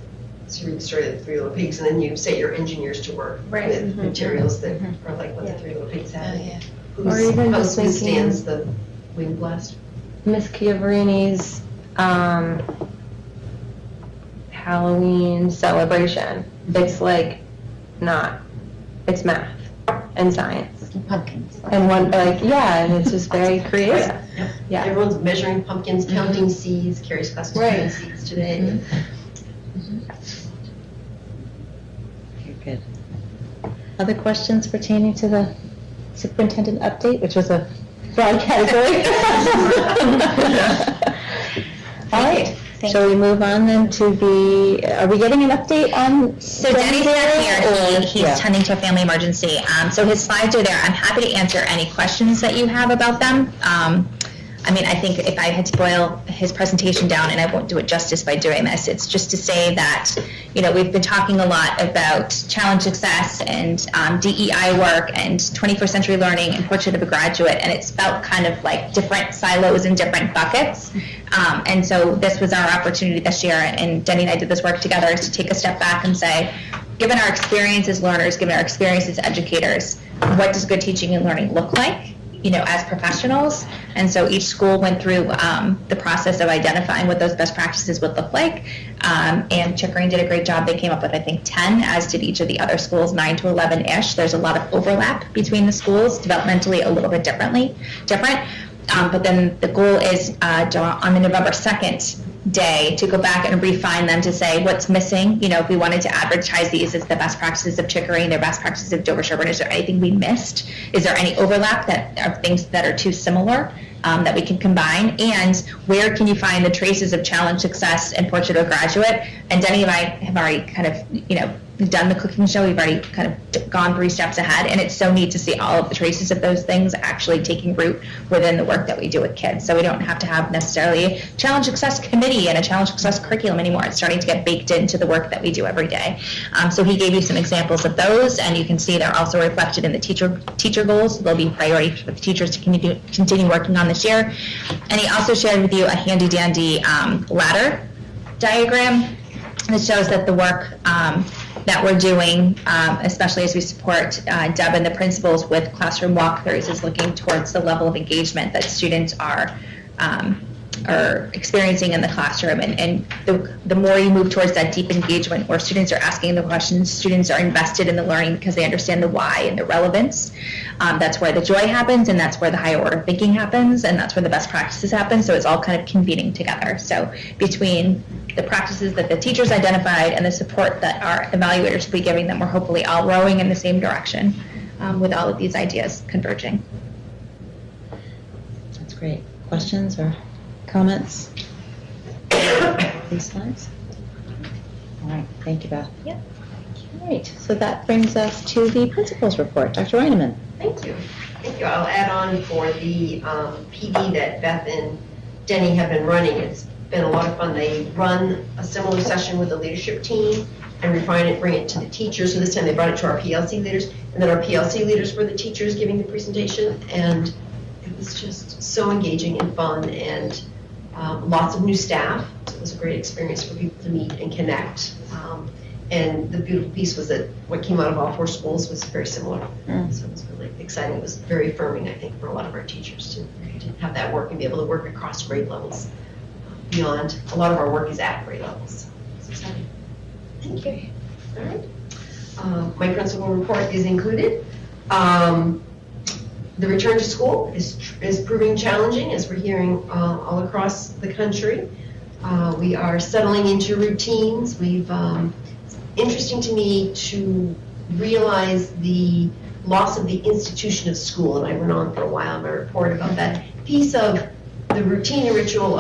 So you read the story of the Three Little Pigs, and then you set your engineers to work with materials that are like what the Three Little Pigs had. Oh, yeah. Or even Who just thinking- withstands the wind blast? Miss Chiavarini's Halloween celebration. It's like it's math and science. Pumpkins. And and it's just very creative. Yeah. Everyone's measuring pumpkins, counting seeds. Carrie's class was counting seeds today. Very good. Other questions pertaining to the superintendent update, which was a broad category? All right. Thank Shall we move on then to are we getting an update on? So Denny's not here. He's tending to a family emergency. So his slides are there. I'm happy to answer any questions that you have about them. I mean, I think if I had to boil his presentation down, and I won't do it justice by doing this, it's just to say that, we've been talking a lot about challenge success and DEI work and 21st century learning and portrait of a graduate, and it's felt kind of like different silos and different buckets. And so this was our opportunity this year, and Denny and I did this work together, is to take a step back and say, given our experience as learners, given our experience as educators, what does good teaching and learning look like? As professionals. And so each school went through the process of identifying what those best practices would look like. And Chickering did a great job. They came up with, I think, 10, as did each of the other schools, 9 to 11-ish. There's a lot of overlap between the schools, developmentally a little bit different. But then the goal is on the November 2nd day to go back and refine them to say what's missing. If we wanted to advertise these as the best practices of Chickering, their best practices of Dover-Sherburne, is there anything we missed? Is there any overlap that are things that are too similar that we can combine? And where can you find the traces of challenge success and portrait of a graduate? And Denny and I have already kind of, done the cooking show. We've already kind of gone 3 steps ahead, and it's so neat to see all of the traces of those things actually taking root within the work that we do with kids. So we don't have to have necessarily a challenge success committee and a challenge success curriculum anymore. It's starting to get baked into the work that we do every day. So he gave you some examples of those, and you can see they're also reflected in the teacher goals. They'll be priority for the teachers to continue working on this year. And he also shared with you a handy dandy ladder diagram that shows that the work that we're doing, especially as we support Deb and the principals with classroom walkthroughs, is looking towards the level of engagement that students are experiencing in the classroom. And the more you move towards that deep engagement where students are asking the questions, students are invested in the learning because they understand the why and the relevance, that's where the joy happens, and that's where the higher order thinking happens, and that's where the best practices happen. So it's all kind of convening together. So between the practices that the teachers identified and the support that our evaluators will be giving them, we're hopefully all rowing in the same direction with all of these ideas converging. That's great. Questions or comments? These slides? All right, thank you, Beth. Yeah. All right, so that brings us to the principal's report. Dr. Reineman. Thank you. I'll add on for the PD that Beth and Denny have been running. It's been a lot of fun. They run a similar session with the leadership team and refine it, bring it to the teachers. So this time they brought it to our PLC leaders, and then our PLC leaders were the teachers giving the presentation, and it was just so engaging and fun, and lots of new staff. So it was a great experience for people to meet and connect. And the beautiful piece was that what came out of all 4 schools was very similar. So it was really exciting. It was very affirming, I think, for a lot of our teachers to have that work and be able to work across grade levels beyond. A lot of our work is at grade levels. It's exciting. Thank you. All right. My principal report is included. The return to school is proving challenging, as we're hearing all across the country. We are settling into routines. It's interesting to me to realize the loss of the institution of school, and I went on for a while in my report about that piece of the routine and ritual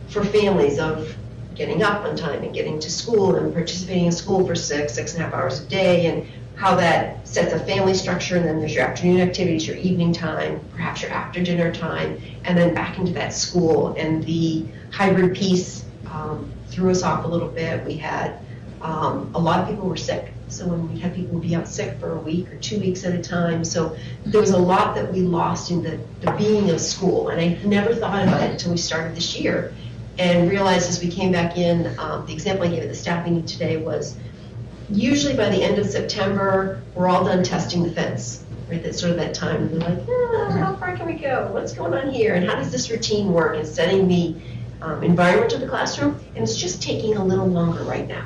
for families of getting up on time and getting to school and participating in school for 6.5 hours a day, and how that sets a family structure. And then there's your afternoon activities, your evening time, perhaps your after dinner time, and then back into that school. And the hybrid piece threw us off a little bit. We had a lot of people were sick, so when we had people be out sick for a week or 2 weeks at a time, so there was a lot that we lost in the being of school. And I never thought about it until we started this year, and realized as we came back in, the example I gave at the staff meeting today was, usually by the end of September, we're all done testing the fence, right? That's sort of that time, and we're like, how far can we go? What's going on here? And how does this routine work? And setting the environment of the classroom, and it's just taking a little longer right now.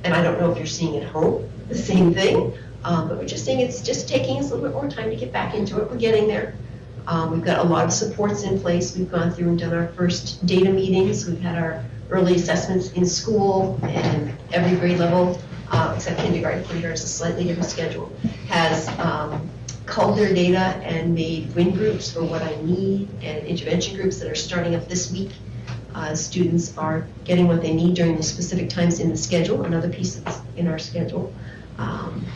And I don't know if you're seeing at home the same thing, but we're just saying it's just taking us a little bit more time to get back into it. We're getting there. We've got a lot of supports in place. We've gone through and done our first data meetings. We've had our early assessments in school, and every grade level, except kindergarten. Kindergarten is a slightly different schedule, has culled their data and made win groups for what I need, and intervention groups that are starting up this week. Students are getting what they need during the specific times in the schedule, and other pieces in our schedule.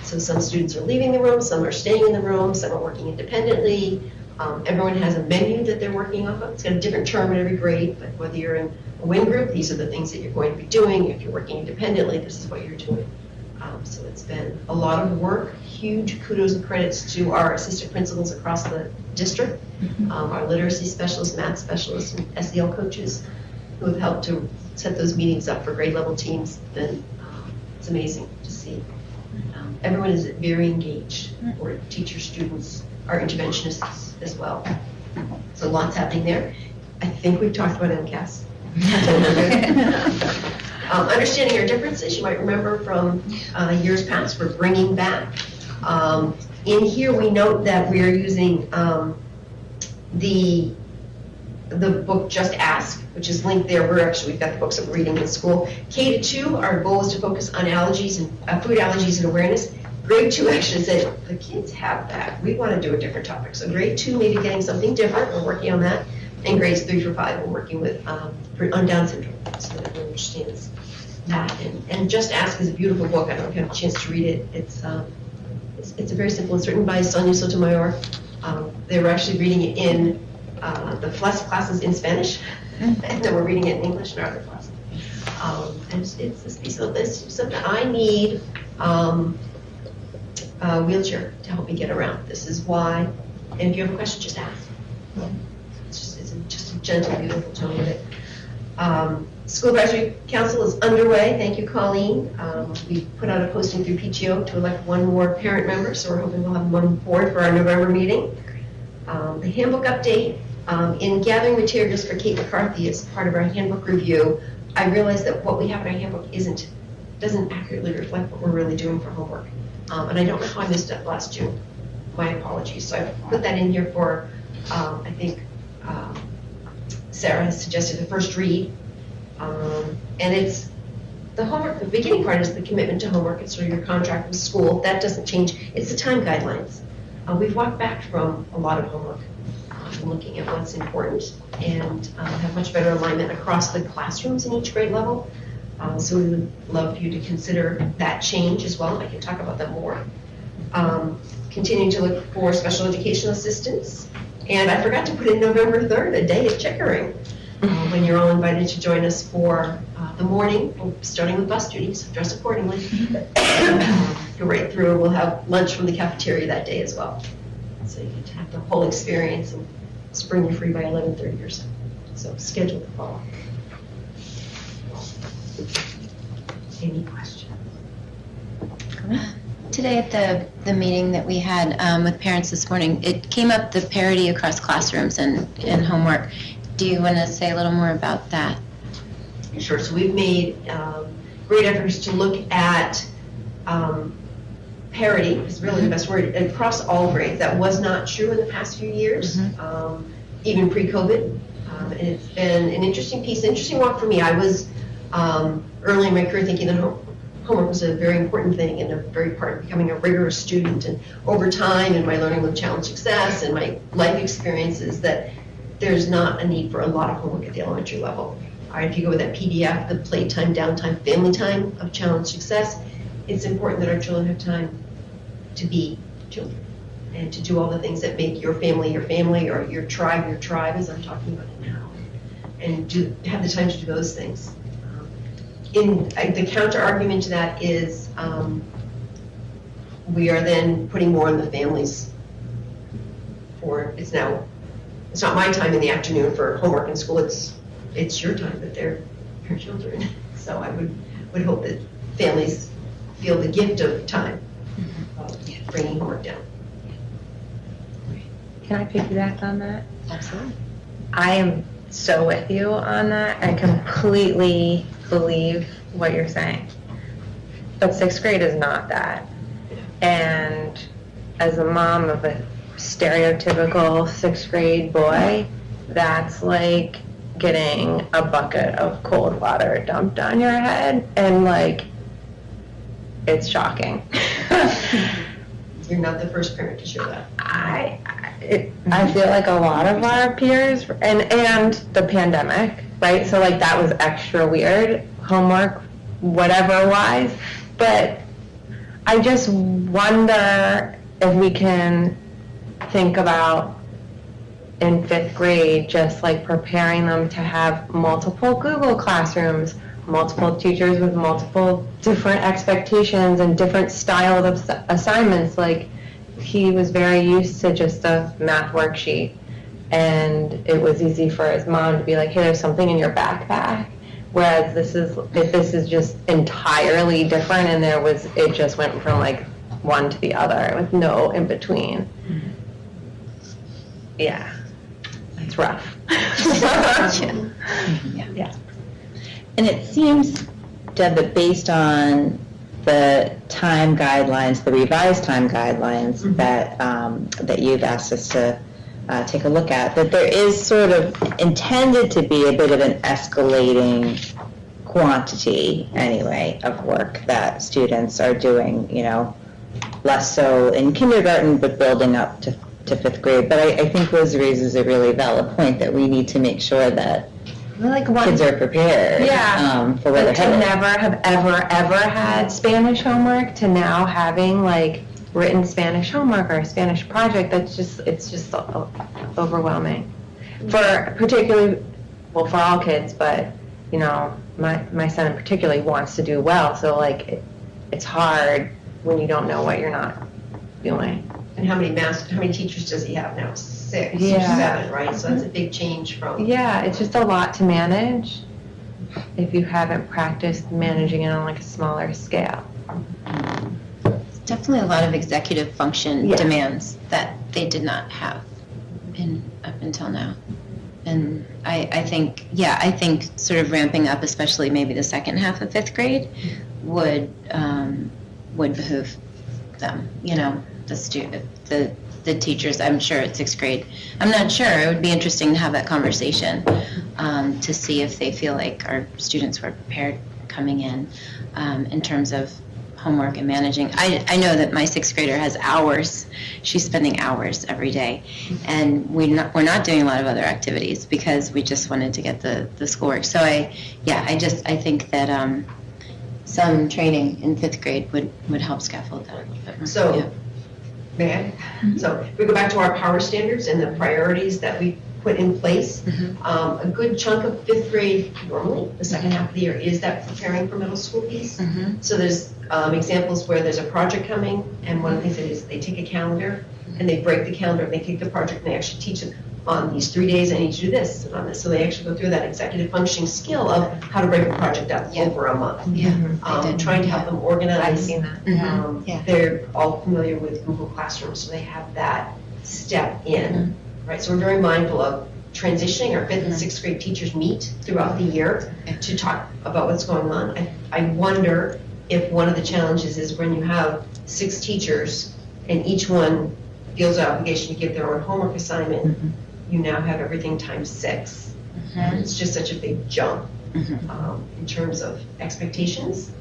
So some students are leaving the room, some are staying in the room, some are working independently. Everyone has a menu that they're working off of. It's got a different term in every grade, but whether you're in a WIN group, these are the things that you're going to be doing. If you're working independently, this is what you're doing. So it's been a lot of work. Huge kudos and credits to our assistant principals across the district, our literacy specialists, math specialists, and SEL coaches who have helped to set those meetings up for grade level teams. And it's amazing to see. Everyone is very engaged, or teachers, students, our interventionists as well. So lots happening there. I think we've talked about MCAS. Understanding our differences, you might remember from years past, we're bringing back. In here we note that we are using the book Just Ask, which is linked there. We've got the books that we're reading in school. K-2, our goal is to focus on allergies and food allergies and awareness. Grade 2 actually said, the kids have that. We want to do a different topic. So grade 2 may be getting something different. We're working on that. And grades 3 through 5, we're working with on Down syndrome, so that everyone understands that. And Just Ask is a beautiful book. I don't know if you have a chance to read it. It's a very simple. It's written by Sonia Sotomayor. They were actually reading it in the FLES classes in Spanish, and then we're reading it in English in our other classes. And it's this piece of this, something I need a wheelchair to help me get around. This is why. And if you have a question, just ask. It's just a gentle, beautiful tone with it. School Advisory Council is underway. Thank you, Colleen. We put out a posting through PTO to elect one more parent member, so we're hoping we'll have one board for our November meeting. The handbook update. In gathering materials for Kate McCarthy as part of our handbook review, I realized that what we have in our handbook doesn't accurately reflect what we're really doing for homework. And I don't know how I missed it last June. My apologies. So I put that in here for, I think, Sarah has suggested the first read. And it's the homework, the beginning part is the commitment to homework. It's sort of your contract with school. That doesn't change. It's the time guidelines. We've walked back from a lot of homework and looking at what's important, and have much better alignment across the classrooms in each grade level. So we would love for you to consider that change as well. I can talk about that more. Continuing to look for special educational assistants. And I forgot to put in November 3rd, a day of checkering. when you're all invited to join us for the morning, starting with bus duty, so dress accordingly. Go right through, we'll have lunch from the cafeteria that day as well. So you get to have the whole experience, and spring you free by 11:30 or so. So schedule to follow. Any questions? Today at the meeting that we had with parents this morning, it came up the parity across classrooms and homework. Do you want to say a little more about that? Sure. So we've made great efforts to look at parity, is really the best word, across all grades. That was not true in the past few years, even pre-COVID. And it's been an interesting piece, interesting walk for me. I was early in my career thinking that homework was a very important thing and a very part of becoming a rigorous student. And over time, in my learning with challenge success and my life experiences, that there's not a need for a lot of homework at the elementary level. All right, if you go with that PDF, the playtime, downtime, family time of challenge success, it's important that our children have time to be children and to do all the things that make your family, or your tribe, as I'm talking about it now, and have the time to do those things. The counter argument to that is we are then putting more on the families it's not my time in the afternoon for homework in school, it's your time, but they're your children. So I would hope that families feel the gift of time of bringing homework down. Can I piggyback on that? Absolutely. I am so with you on that. I completely believe what you're saying. But sixth grade is not that. And as a mom of a stereotypical sixth grade boy, that's like getting a bucket of cold water dumped on your head, and like, it's shocking. You're not the first parent to share that. I feel like a lot of our peers, and the pandemic, right? So like that was extra weird, homework, whatever wise. But I just wonder if we can think about in fifth grade, just like preparing them to have multiple Google classrooms, multiple teachers with multiple different expectations and different style of assignments. Like, he was very used to just a math worksheet, and it was easy for his mom to be like, hey, there's something in your backpack. Whereas this is just entirely different, and it just went from like one to the other with no in between. Yeah, it's rough. Yeah. And it seems, Deb, that based on the time guidelines, the revised time guidelines that you've asked us to take a look at, that there is sort of intended to be a bit of an escalating quantity, anyway, of work that students are doing, less so in kindergarten, but building up to fifth grade. But I think Liz raises a really valid point that we need to make sure that kids are prepared for where they're headed. To never have ever had Spanish homework, to now having like written Spanish homework or a Spanish project, it's just overwhelming. For all kids, but my son in particular wants to do well, so like it's hard when you don't know what you're not doing. And how many teachers does he have now? 6 or 7, right? So that's a big change from. Yeah, it's just a lot to manage if you haven't practiced managing it on like a smaller scale. It's definitely a lot of executive function demands that they did not have up until now. And I think sort of ramping up, especially maybe the second half of fifth grade, would behoove them, the teachers. I'm sure at sixth grade, I'm not sure, it would be interesting to have that conversation to see if they feel like our students were prepared coming in terms of homework and managing. I know that my sixth grader has hours. She's spending hours every day, and we're not doing a lot of other activities because we just wanted to get the schoolwork. So I think that some training in fifth grade would help scaffold that. So, may I? So if we go back to our power standards and the priorities that we put in place. A good chunk of fifth grade, normally, the second half of the year, is that preparing for middle school piece. So there's examples where there's a project coming, and one of the things that is they take a calendar and they break the calendar and they take the project and they actually teach it on these 3 days, I need to do this and on this. So they actually go through that executive functioning skill of how to break a project up over a month. Trying to help them organize. I've seen that. They're all familiar with Google Classroom, so they have that step in, right? So we're very mindful of transitioning. Our fifth and sixth grade teachers meet throughout the year to talk about what's going on. I wonder if one of the challenges is when you have 6 teachers and each one feels an obligation to give their own homework assignment, you now have everything times 6. And it's just such a big jump in terms of expectations.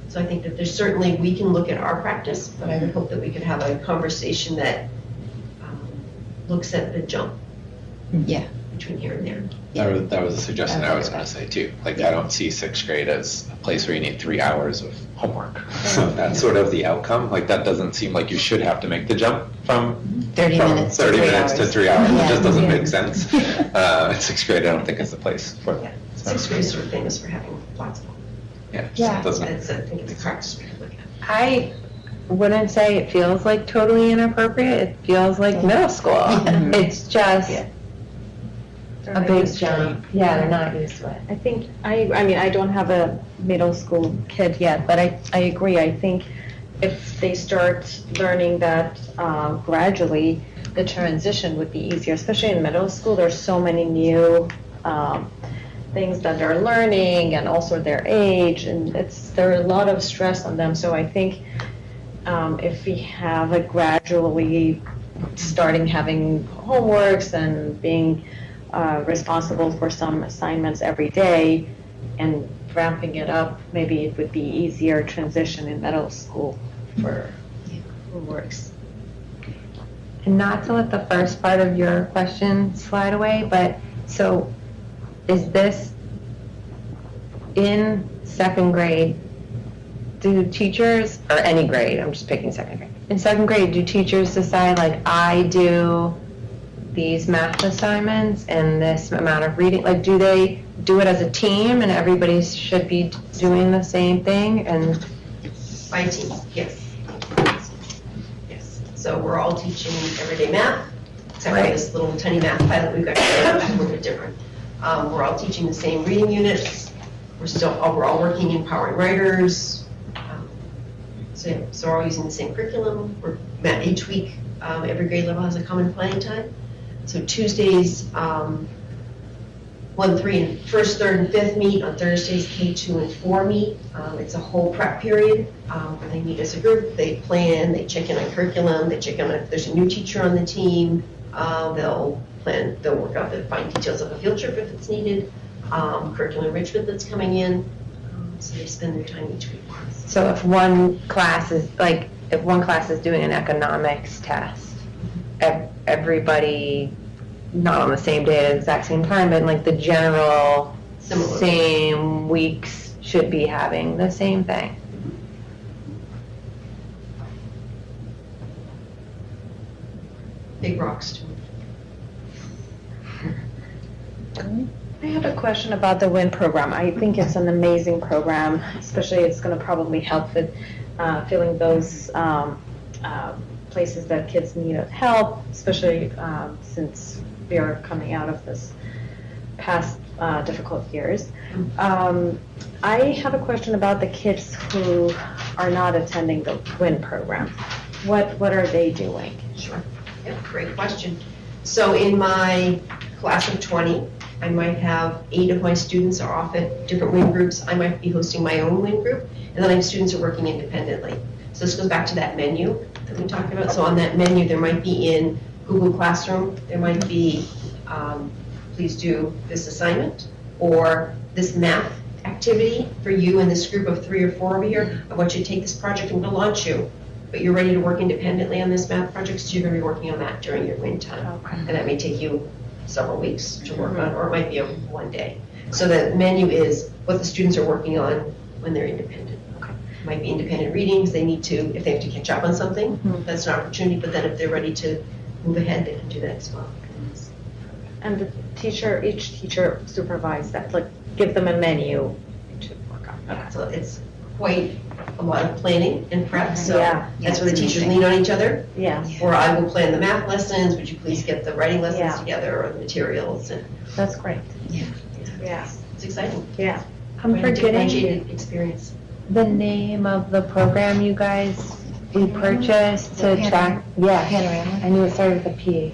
So I think that there's certainly, we can look at our practice, but I would hope that we could have a conversation that looks at the jump between here and there. That was a suggestion I was going to say too. Like, I don't see sixth grade as a place where you need 3 hours of homework. So that's sort of the outcome. Like, that doesn't seem like you should have to make the jump from 30 minutes to 30 3 minutes to hours. 3 hours. Yeah. It just doesn't make sense. In sixth grade, I don't think it's the place for that. So, Sixth grade is sort of famous for having lots of homework. yeah, it doesn't. I think it's a practice we can look at. I wouldn't say it feels like totally inappropriate. It feels like middle school. It's just a big jump. Yeah, they're not used to it. I think, I mean, I don't have a middle school kid yet, but I agree. I think if they start learning that gradually, the transition would be easier, especially in middle school. There's so many new things that they're learning and also their age, and there are a lot of stress on them. So I think if we have a gradually starting having homeworks and being responsible for some assignments every day and ramping it up, maybe it would be easier transition in middle school for homeworks. And not to let the first part of your question slide away, but so is this in second grade? Do teachers, or any grade, I'm just picking second grade. In second grade, do teachers decide, like, I do these math assignments and this amount of reading? Like, do they do it as a team and everybody should be doing the same thing? And By team, yes. Yes. So we're all teaching everyday math, except for this little tiny math pilot we've got, which is a little bit different. We're all teaching the same reading units. We're all working in Powering Writers. So we're all using the same curriculum. Each week, every grade level has a common planning time. So Tuesdays, 1, 3, and first, third, and fifth meet. On Thursdays, K2 and 4 meet. It's a whole prep period where they meet as a group. They plan. They check in on curriculum. They check in on if there's a new teacher on the team. They'll plan. They'll work out the fine details of a field trip if it's needed. Curriculum enrichment that's coming in. So they spend their time each week. so if one class is doing an economics test, everybody, not on the same day at the exact same time, but like the general Similar. same weeks should be having the same thing. Big rocks too. I have a question about the WIN program. I think it's an amazing program, especially it's going to probably help with filling those places that kids need help, especially since we are coming out of this past difficult years. I have a question about the kids who are not attending the WIN program. What are they doing? Sure. Yeah, great question. So in my class of 20, I might have 8 of my students are off at different WIN groups. I might be hosting my own WIN group, and then I have students who are working independently. So this goes back to that menu that we talked about. So on that menu, there might be in Google Classroom, there might be, please do this assignment, or this math activity for you and this group of 3 or 4 over here. I want you to take this project and we'll launch you. But you're ready to work independently on this math project, so you're going to be working on that during your WIN time. Okay. And that may take you several weeks to work on, or it might be a one day. So the menu is what the students are working on when they're independent. Okay. It might be independent readings, they need to, if they have to catch up on something, that's an opportunity, but then if they're ready to move ahead, they can do that as well. And the teacher, each teacher supervise that, like, give them a menu to work on. Okay. So it's quite a lot of planning and prep, so Yeah. that's where the teachers lean on each other. Yeah, Or I will plan the math lessons, would you please get the writing lessons Yeah. together, or the materials, and that's great. Yeah. Yeah, it's exciting. yeah. I'm Quite a forgetting differentiated experience. the name of the program you guys, we purchased to track. Yeah, Panorama. I knew it started with a P.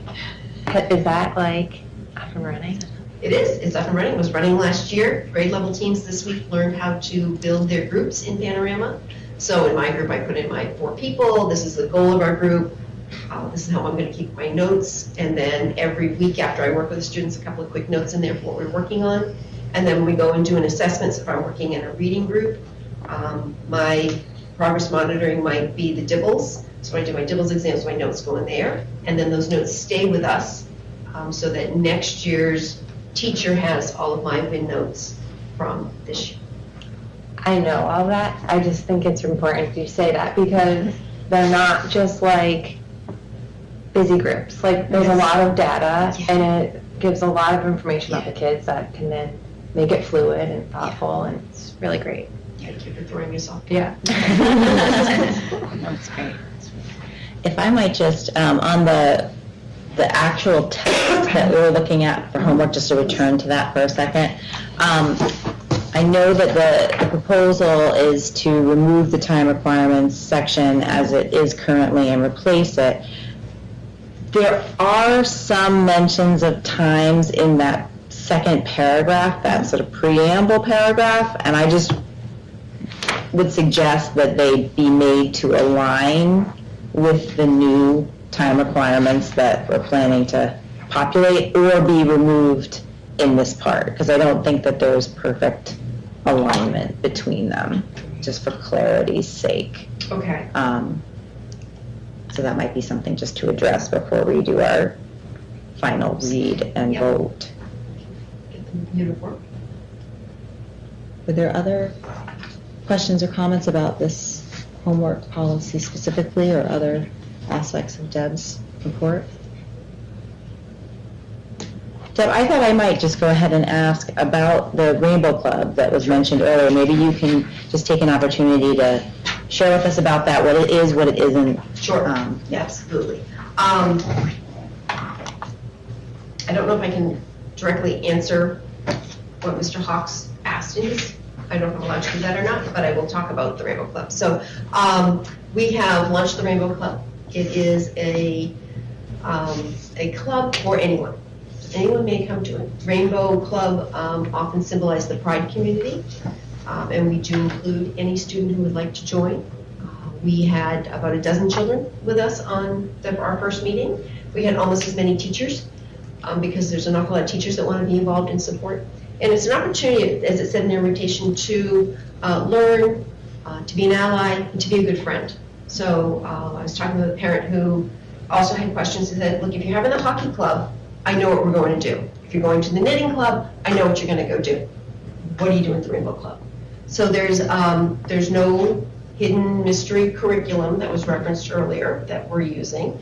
Is that like up and running? It is, it's up and running, it was running last year. Grade level teams this week learned how to build their groups in Panorama. So in my group, I put in my 4 people, this is the goal of our group, this is how I'm gonna keep my notes, and then every week after I work with the students, a couple of quick notes in there for what we're working on. And then we go and do an assessment, so if I'm working in a reading group, my progress monitoring might be the DIBELS. So when I do my DIBELS exams, my notes go in there, and then those notes stay with us, so that next year's teacher has all of my win notes from this year. I know all that. I just think it's important you say that because they're not just like busy groups. Like there's a lot of data and it gives a lot of information about the kids that can then make it fluid and thoughtful, and it's really great. Thank you for throwing us off. Yeah. That's great. If I might just, on the actual text that we were looking at for homework, just to return to that for a second, I know that the proposal is to remove the time requirements section as it is currently and replace it. There are some mentions of times in that second paragraph, that sort of preamble paragraph, and I just would suggest that they be made to align with the new time requirements that we're planning to populate, or be removed in this part, because I don't think that there's perfect alignment between them, just for clarity's sake. Okay. So that might be something just to address before we do our final read and Yep. vote. Get them uniform. Were there other questions or comments about this homework policy specifically, or other aspects of Deb's report? Deb, I thought I might just go ahead and ask about the Rainbow Club that was mentioned earlier. Maybe you can just take an opportunity to share with us about that, what it is, what it isn't. Sure, Yeah. absolutely. I don't know if I can directly answer what Mr. Hawks asked in his, I don't know if I'm allowed to do that or not, but I will talk about the Rainbow Club. So we have launched the Rainbow Club. It is a club for anyone. Anyone may come to it. Rainbow Club often symbolize the Pride community, and we do include any student who would like to join. We had about a dozen children with us on our first meeting. We had almost as many teachers, because there's an awful lot of teachers that want to be involved in support. And it's an opportunity, as it said in their invitation, to learn, to be an ally, and to be a good friend. So I was talking with a parent who also had questions. He said, look, if you're having a hockey club, I know what we're going to do. If you're going to the knitting club, I know what you're going to go do. What are you doing at the Rainbow Club? So there's no hidden mystery curriculum that was referenced earlier that we're using.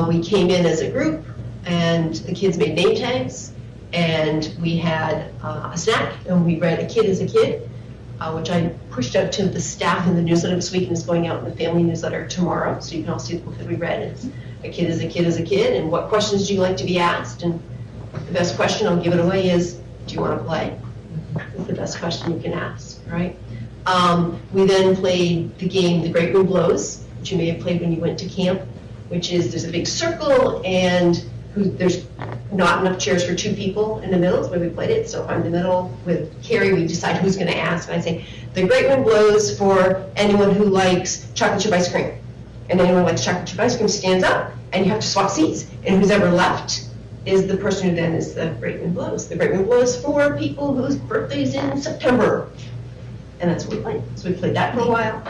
We came in as a group, and the kids made name tags, and we had a snack, and we read A Kid is a Kid, which I pushed out to the staff in the newsletter this week, and is going out in the family newsletter tomorrow, so you can all see the book that we read. It's A Kid is a Kid is a Kid, and what questions do you like to be asked? And the best question, I'll give it away, is, do you want to play? It's the best question you can ask, right? We then played the game The Great Wind Blows, which you may have played when you went to camp, which is there's a big circle, and there's not enough chairs for 2 people in the middle, is where we played it. So if I'm in the middle with Carrie, we decide who's going to ask. And I say, the great wind blows for anyone who likes chocolate chip ice cream. And anyone who likes chocolate chip ice cream stands up, and you have to swap seats. And who's ever left is the person who then is the great wind blows. The great wind blows for people whose birthday's in September. And that's what we played. So we played that for a while.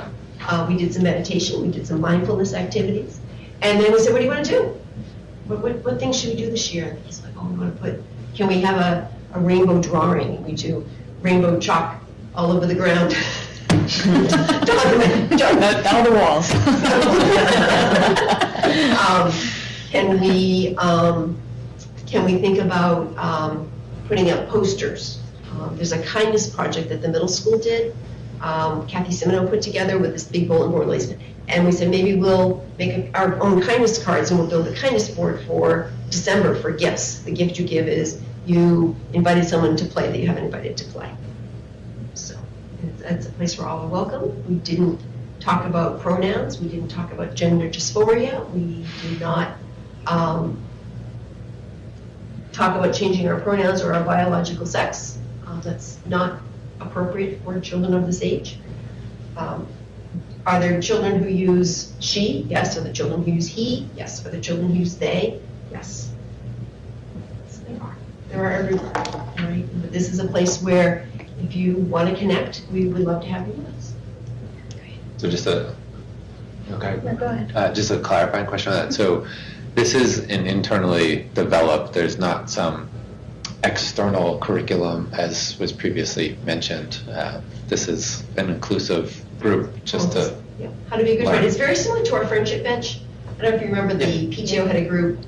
We did some meditation. We did some mindfulness activities. And then we said, what do you want to do? What things should we do this year? And he's like, oh, we want to can we have a rainbow drawing? And we do rainbow chalk all over the ground. Down the walls. And we Can we think about putting up posters? There's a kindness project that the middle school did. Kathy Simino put together with this big bulletin board list. And we said maybe we'll make our own kindness cards and we'll build a kindness board for December for gifts. The gift you give is you invited someone to play that you haven't invited to play. So that's a place where all are welcome. We didn't talk about pronouns. We didn't talk about gender dysphoria. We did not talk about changing our pronouns or our biological sex. That's not appropriate for children of this age. Are there children who use she? Yes. Are there children who use he? Yes. Are there children who use they? Yes. Yes, they are. There are everywhere, right? But this is a place where if you want to connect, we would love to have you with us. So just a, okay. No, go ahead. Just a clarifying question on that. So this is an internally developed, there's not some external curriculum as was previously mentioned. This is an inclusive group just to Yeah. How to be a good friend. It's very similar to our friendship bench. I don't know if you remember the PTO had a group.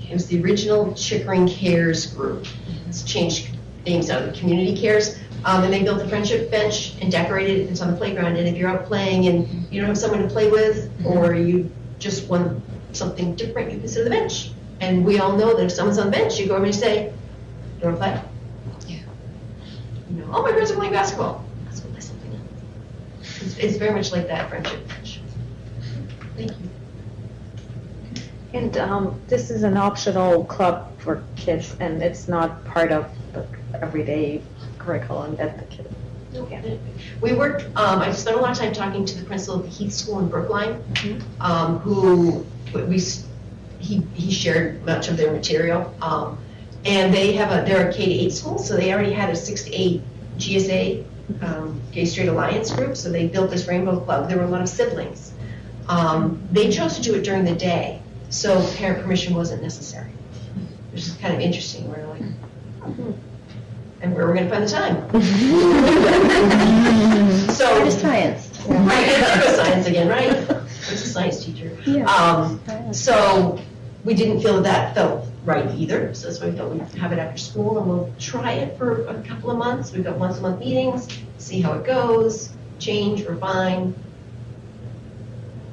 It was the original Chickering Cares group. It's changed names now to Community Cares. And they built a friendship bench and decorated it. It's on the playground. And if you're out playing and you don't have someone to play with, or you just want something different, you can sit on the bench. And we all know that if someone's on the bench, you go over and you say, "You want to play?" Yeah. You know, "Oh, my friends are playing basketball." Let's go play something else. It's very much like that friendship bench. Thank you. And this is an optional club for kids, and it's not part of the everyday curriculum that the kids. Okay. We worked, I spent a lot of time talking to the principal of the Heath School in Brookline, who he shared much of their material. And they're a K-8 school, so they already had a 6 to 8 GSA, Gay Straight Alliance group, so they built this Rainbow Club. There were a lot of siblings. They chose to do it during the day, so parent permission wasn't necessary, which is kind of interesting. We're like, and where we're going to find the time? So Science. right, it's science again, right? It's a science teacher. So we didn't feel that felt right either. So that's why we thought we'd have it after school, and we'll try it for a couple of months. We've got once a month meetings, see how it goes, change, refine.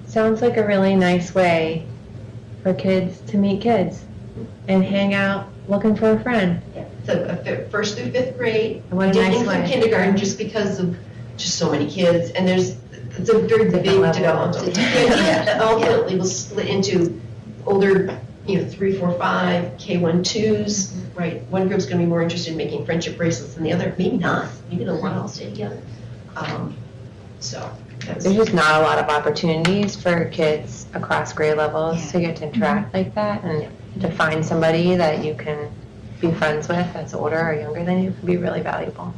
Sounds like a really nice way for kids to meet kids and hang out looking for a friend. It's a first through fifth grade. What a We didn't nice include way. kindergarten just because of just so many kids, and it's a very big level. development. Ultimately, we'll split into older, 3, 4, 5, K1, 2s, right? One group's going to be more interested in making friendship bracelets than the other. Maybe not. Maybe they'll want to all stay together. So that's There's just not a lot of opportunities for kids across grade levels to get to interact like that, and to find somebody that you can be friends with that's older or younger than you can be really valuable.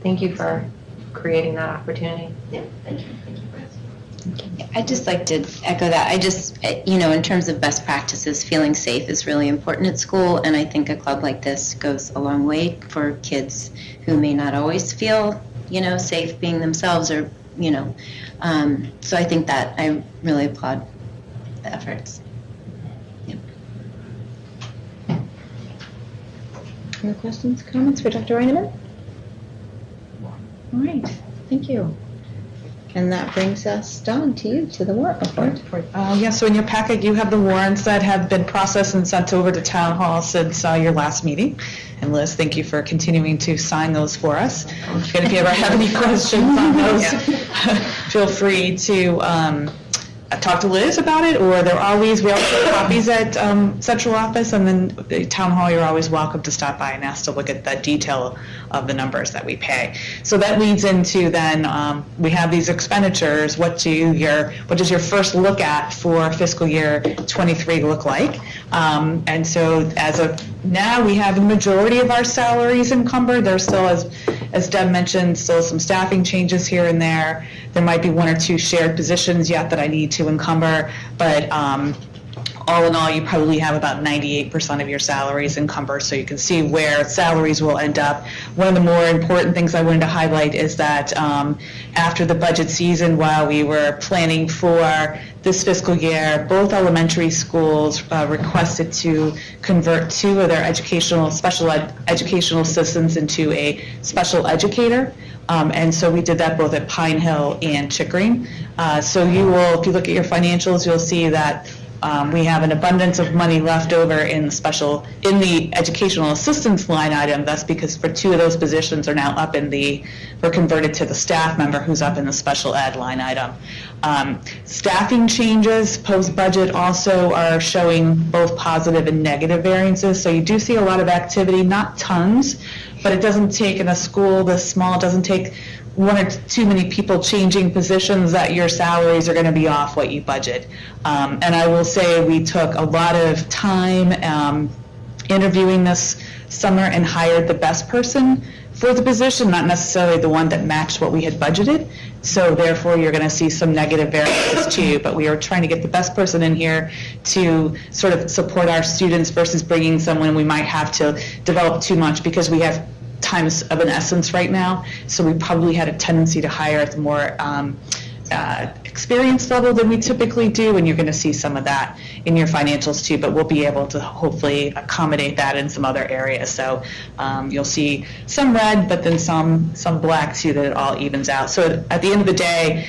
Thank you for creating that opportunity. yeah. Thank you. Thank you for asking. I'd just like to echo that. I just, in terms of best practices, feeling safe is really important at school, and I think a club like this goes a long way for kids who may not always feel, safe being themselves, or, so I think that I really applaud the efforts. Any questions, comments for Dr. Reineman? All right, thank you. And that brings us, Dawn, to you, to the warrant report. Yes, so in your packet, you have the warrants that have been processed and sent over to Town Hall since your last meeting. And Liz, thank you for continuing to sign those for us. And if you ever have any questions on those, feel free to talk to Liz about it, or we also have copies at central office, and then the Town Hall, you're always welcome to stop by and ask to look at the detail of the numbers that we pay. So that leads into then, we have these expenditures. What does your first look at for fiscal year 23 look like? And so as of now, we have the majority of our salaries encumbered. There's still, as Deb mentioned, still some staffing changes here and there. There might be 1 or 2 shared positions yet that I need to encumber, but all in all, you probably have about 98% of your salaries encumbered, so you can see where salaries will end up. One of the more important things I wanted to highlight is that after the budget season, while we were planning for this fiscal year, both elementary schools requested to convert 2 of their special educational assistants into a special educator. And so we did that both at Pine Hill and Chickering. So you will, if you look at your financials, you'll see that we have an abundance of money left over in the educational assistance line item. That's because for 2 of those positions are now up were converted to the staff member who's up in the special ed line item. Staffing changes post-budget also are showing both positive and negative variances. So you do see a lot of activity, not tons, but it doesn't take, in a school this small, it doesn't take 1 or too many people changing positions that your salaries are going to be off what you budget. And I will say we took a lot of time interviewing this summer and hired the best person for the position, not necessarily the one that matched what we had budgeted. So therefore, you're going to see some negative variances too. But we are trying to get the best person in here to sort of support our students versus bringing someone we might have to develop too much, because we have times of an essence right now. So we probably had a tendency to hire at the more experience level than we typically do, and you're going to see some of that in your financials too, but we'll be able to hopefully accommodate that in some other areas. So you'll see some red, but then some black too, that it all evens out. So at the end of the day,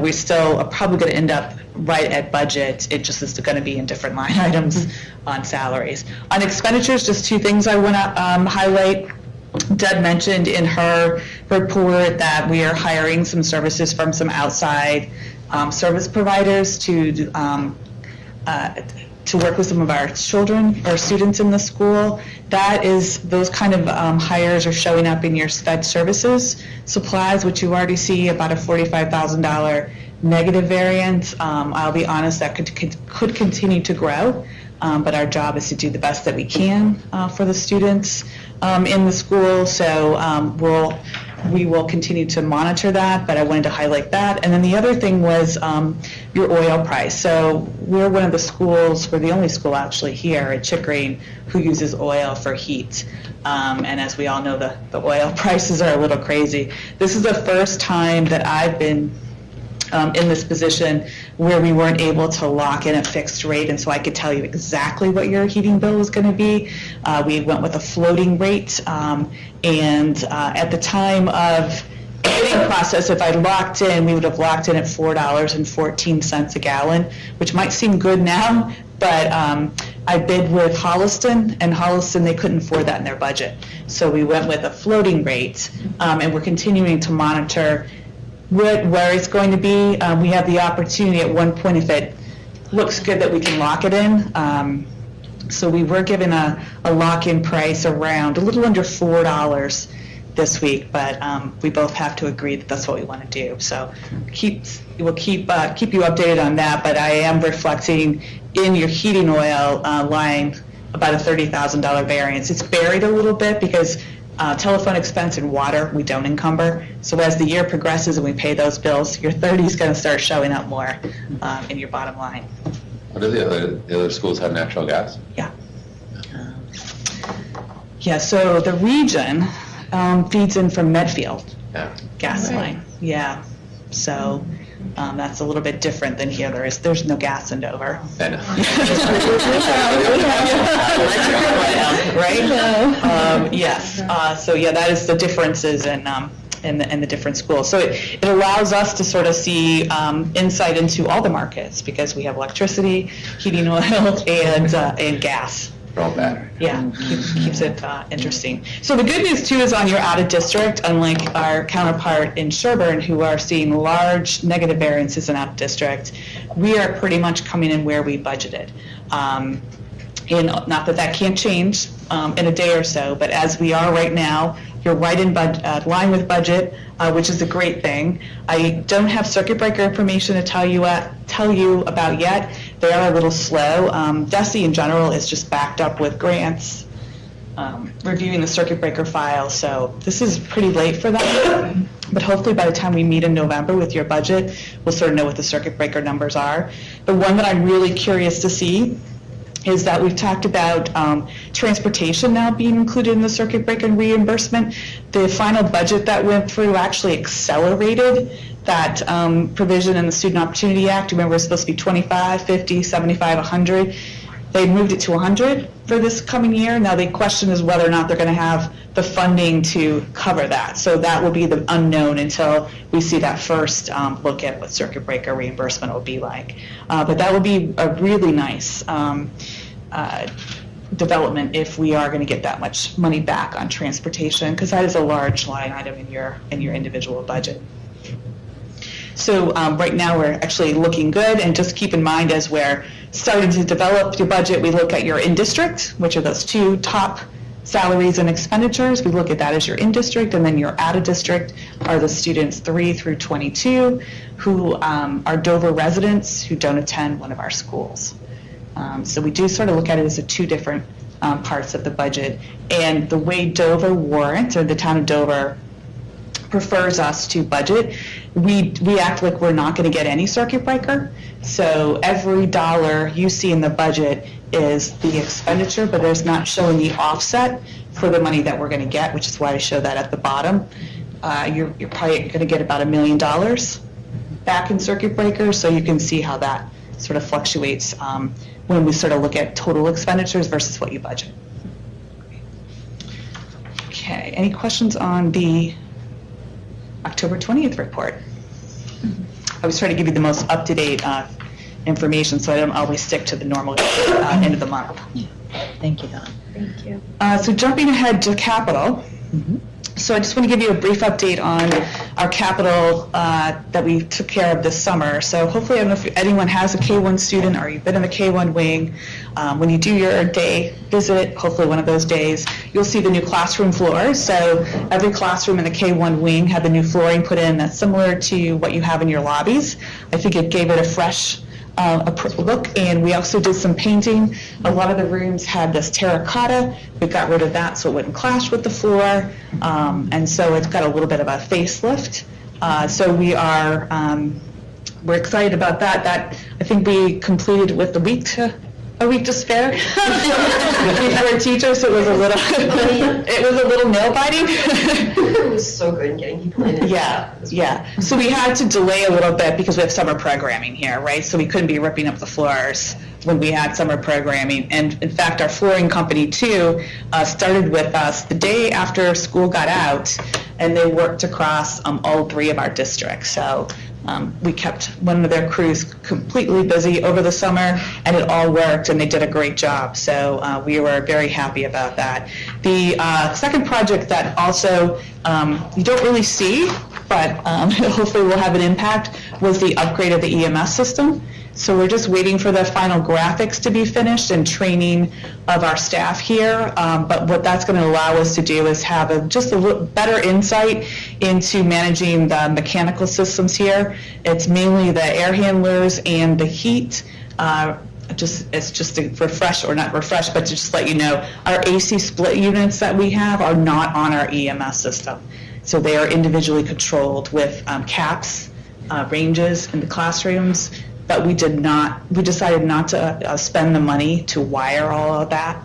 we still are probably going to end up right at budget. It just is going to be in different line items on salaries. On expenditures, just 2 things I want to highlight. Deb mentioned in her report that we are hiring some services from some outside service providers to work with some of our children or students in the school. Those kind of hires are showing up in your SPED services supplies, which you already see about a $45,000 negative variance. I'll be honest, that could continue to grow. But our job is to do the best that we can for the students in the school. So we will continue to monitor that, but I wanted to highlight that. And then the other thing was your oil price. So we're one of the schools, we're the only school actually here at Chickering who uses oil for heat. And as we all know, the oil prices are a little crazy. This is the first time that I've been in this position where we weren't able to lock in a fixed rate, and so I could tell you exactly what your heating bill was going to be. We went with a floating rate, and at the time of the bidding process, if I locked in, we would have locked in at $4.14 a gallon, which might seem good now, but I bid with Holliston, and Holliston, they couldn't afford that in their budget. So we went with a floating rate, and we're continuing to monitor where it's going to be. We have the opportunity at one point, if it looks good, that we can lock it in. So we were given a lock-in price around a little under $4 this week, but we both have to agree that that's what we want to do. So we'll keep you updated on that, but I am reflecting in your heating oil line about a $30,000 variance. It's buried a little bit because telephone expense and water we don't encumber. So as the year progresses and we pay those bills, your 30 is going to start showing up more in your bottom line. What do the other schools have natural gas? Yeah. So the region feeds in from Medfield gas line. Yeah. So that's a little bit different than here. There's no gas in Dover. I know. Right? Yes. So yeah, that is the differences in the different schools. So it allows us to sort of see insight into all the markets, because we have electricity, heating oil, and gas. They're all battery. Yeah, keeps it interesting. So the good news too is on your out of district, unlike our counterpart in Sherburne, who are seeing large negative variances in out of district, we are pretty much coming in where we budgeted. And not that can't change in a day or so, but as we are right now, you're right in line with budget, which is a great thing. I don't have circuit breaker information to tell you about yet. They are a little slow. DESE in general is just backed up with grants reviewing the circuit breaker file, so this is pretty late for that. But hopefully by the time we meet in November with your budget, we'll sort of know what the circuit breaker numbers are. The one that I'm really curious to see is that we've talked about transportation now being included in the circuit breaker reimbursement. The final budget that went through actually accelerated that provision in the Student Opportunity Act. Remember, it was supposed to be 25, 50, 75, 100. They moved it to 100 for this coming year. Now the question is whether or not they're going to have the funding to cover that. So that will be the unknown until we see that first look at what circuit breaker reimbursement will be like. But that will be a really nice development if we are going to get that much money back on transportation, because that is a large line item in your individual budget. So right now we're actually looking good, and just keep in mind as we're starting to develop your budget, we look at your in-district, which are those two top salaries and expenditures. We look at that as your in-district, and then your out-of-district are the students 3 through 22 who are Dover residents who don't attend one of our schools. So we do sort of look at it as two different parts of the budget. And the way Dover warrants, or the town of Dover prefers us to budget, we act like we're not going to get any circuit breaker. So every dollar you see in the budget is the expenditure, but there's not showing the offset for the money that we're going to get, which is why I show that at the bottom. You're probably going to get about $1 million back in circuit breakers, so you can see how that sort of fluctuates when we sort of look at total expenditures versus what you budget. Okay, any questions on the October 20th report? I was trying to give you the most up-to-date information, so I don't always stick to the normal end of the month. Thank you, Dawn. Thank you. So jumping ahead to capital. So I just want to give you a brief update on our capital that we took care of this summer. So hopefully, I don't know if anyone has a K-1 student or you've been in the K-1 wing. When you do your day visit, hopefully one of those days, you'll see the new classroom floors. So every classroom in the K-1 wing had the new flooring put in that's similar to what you have in your lobbies. I think it gave it a fresh look, and we also did some painting. A lot of the rooms had this terracotta. We got rid of that so it wouldn't clash with the floor, and so it's got a little bit of a facelift. So we're excited about that. That I think we completed with a week to spare. We were teachers, so it was a little nail biting. It was so good getting people in. Yeah. So we had to delay a little bit because we have summer programming here, right? So we couldn't be ripping up the floors when we had summer programming. And in fact, our flooring company too started with us the day after school got out, and they worked across all 3 of our districts. So we kept one of their crews completely busy over the summer, and it all worked, and they did a great job. So we were very happy about that. The second project that also you don't really see, but hopefully will have an impact, was the upgrade of the EMS system. So we're just waiting for the final graphics to be finished and training of our staff here. But what that's going to allow us to do is have just a little better insight into managing the mechanical systems here. It's mainly the air handlers and the heat. It's just to refresh, or not refresh, but to just let you know, our AC split units that we have are not on our EMS system. So they are individually controlled with caps, ranges in the classrooms. But we decided not to spend the money to wire all of that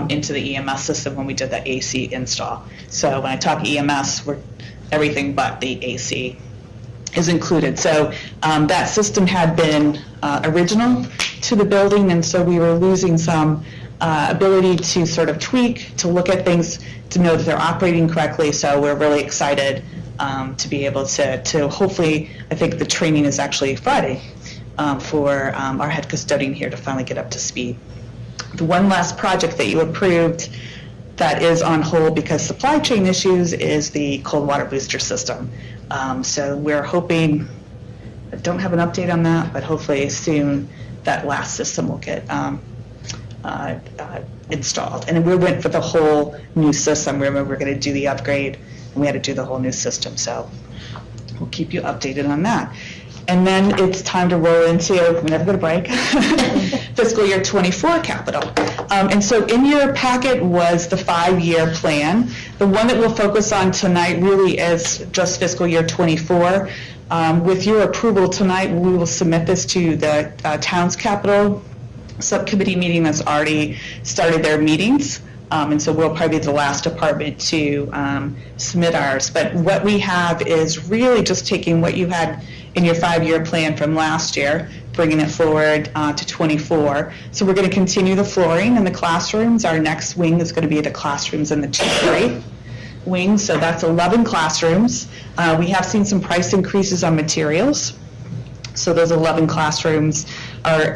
into the EMS system when we did the AC install. So when I talk EMS, we're everything but the AC is included. So that system had been original to the building, and so we were losing some ability to sort of tweak, to look at things, to know that they're operating correctly. So we're really excited to be able to hopefully, I think the training is actually Friday, for our head custodian here to finally get up to speed. The one last project that you approved that is on hold because supply chain issues is the cold water booster system. So we're hoping, I don't have an update on that, but hopefully soon that last system will get installed. And we went for the whole new system. Remember, we're going to do the upgrade, and we had to do the whole new system. So we'll keep you updated on that. And then it's time to roll into, we never go to break, fiscal year 24 capital. And so in your packet was the 5-year plan. The one that we'll focus on tonight really is just fiscal year '24. With your approval tonight, we will submit this to the town's capital subcommittee meeting that's already started their meetings. And so we'll probably be the last department to submit ours. But what we have is really just taking what you had in your 5-year plan from last year, bringing it forward to '24. So we're going to continue the flooring in the classrooms. Our next wing is going to be the classrooms in the 2th grade wing. So that's 11 classrooms. We have seen some price increases on materials. So those 11 classrooms are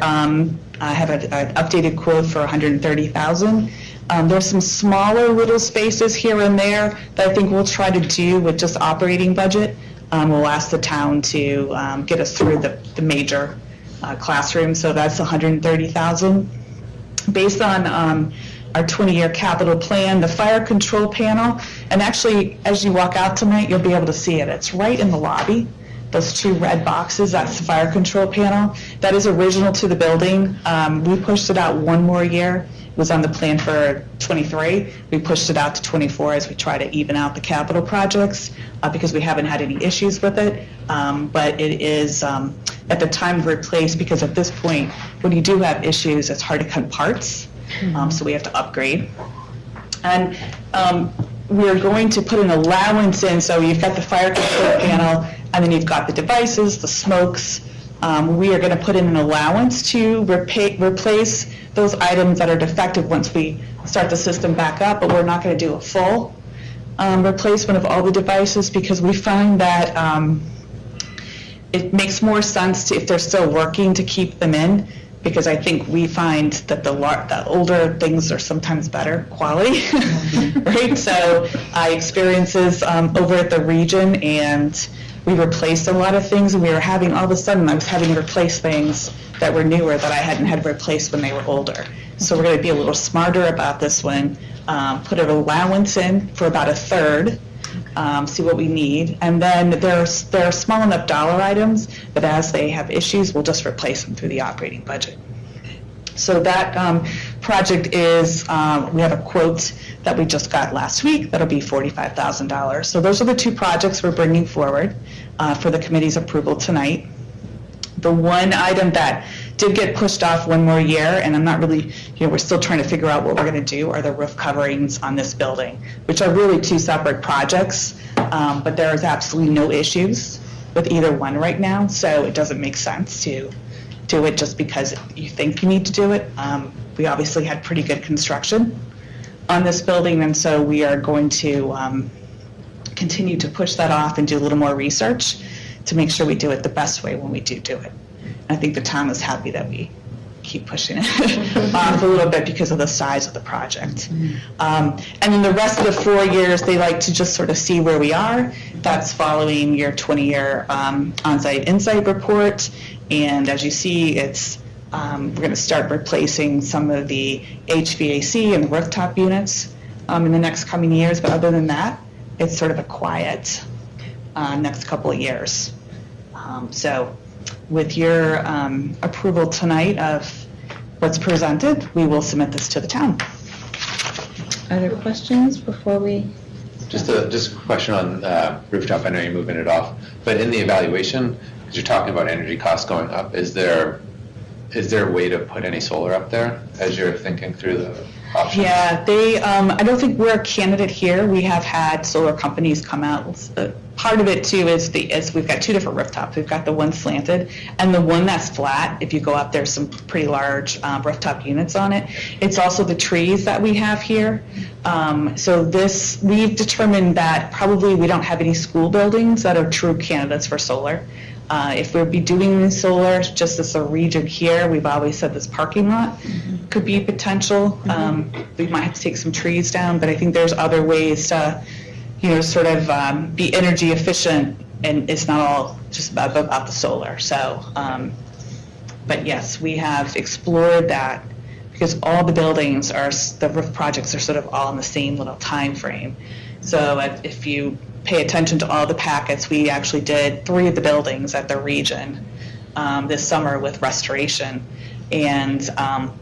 have an updated quote for $130,000. There's some smaller little spaces here and there that I think we'll try to do with just operating budget. We'll ask the town to get us through the major classrooms, so that's $130,000. Based on our 20-year capital plan, the fire control panel, and actually as you walk out tonight, you'll be able to see it. It's right in the lobby. Those 2 red boxes, that's the fire control panel. That is original to the building. We pushed it out 1 more year. It was on the plan for '23. We pushed it out to '24 as we try to even out the capital projects because we haven't had any issues with it. But it is at the time of replace, because at this point, when you do have issues, it's hard to cut parts. So we have to upgrade. And we're going to put an allowance in, so you've got the fire control panel, and then you've got the devices, the smokes. We are going to put in an allowance to replace those items that are defective once we start the system back up, but we're not going to do a full replacement of all the devices because we find that it makes more sense to, if they're still working, to keep them in, because I think we find that the older things are sometimes better quality, right? So I experiences over at the region, and we replaced a lot of things, and we were having, all of a sudden, I was having to replace things that were newer that I hadn't had replaced when they were older. So we're going to be a little smarter about this one, put an allowance in for about a third, see what we need, and then there are small enough dollar items that as they have issues, we'll just replace them through the operating budget. So that project is, we have a quote that we just got last week that'll be $45,000. So those are the 2 projects we're bringing forward for the committee's approval tonight. The one item that did get pushed off 1 more year, and I'm not really, we're still trying to figure out what we're going to do, are the roof coverings on this building, which are really 2 separate projects, but there is absolutely no issues with either one right now, so it doesn't make sense to do it just because you think you need to do it. We obviously had pretty good construction on this building, and so we are going to continue to push that off and do a little more research to make sure we do it the best way when we do it. I think the town is happy that we keep pushing it off a little bit because of the size of the project. And then the rest of the 4 years, they like to just sort of see where we are. That's following your 20-year on-site insight report. And as you see, it's we're going to start replacing some of the HVAC and the rooftop units in the next coming years. But other than that, it's sort of a quiet next couple of years. So with your approval tonight of what's presented, we will submit this to the town. Are there questions before we? Just a question on rooftop. I know you're moving it off, but in the evaluation, because you're talking about energy costs going up, is there a way to put any solar up there as you're thinking through the options? Yeah, I don't think we're a candidate here. We have had solar companies come out. Part of it too is we've got 2 different rooftops. We've got the one slanted and the one that's flat. If you go up, there's some pretty large rooftop units on it. It's also the trees that we have here. So we've determined that probably we don't have any school buildings that are true candidates for solar. If we'll be doing solar, just as a region here, we've always said this parking lot could be potential. We might have to take some trees down, but I think there's other ways to, sort of be energy efficient, and it's not all just about the solar. So, but yes, we have explored that because all the buildings the roof projects are sort of all in the same little time frame. So if you pay attention to all the packets, we actually did 3 of the buildings at the region this summer with restoration. And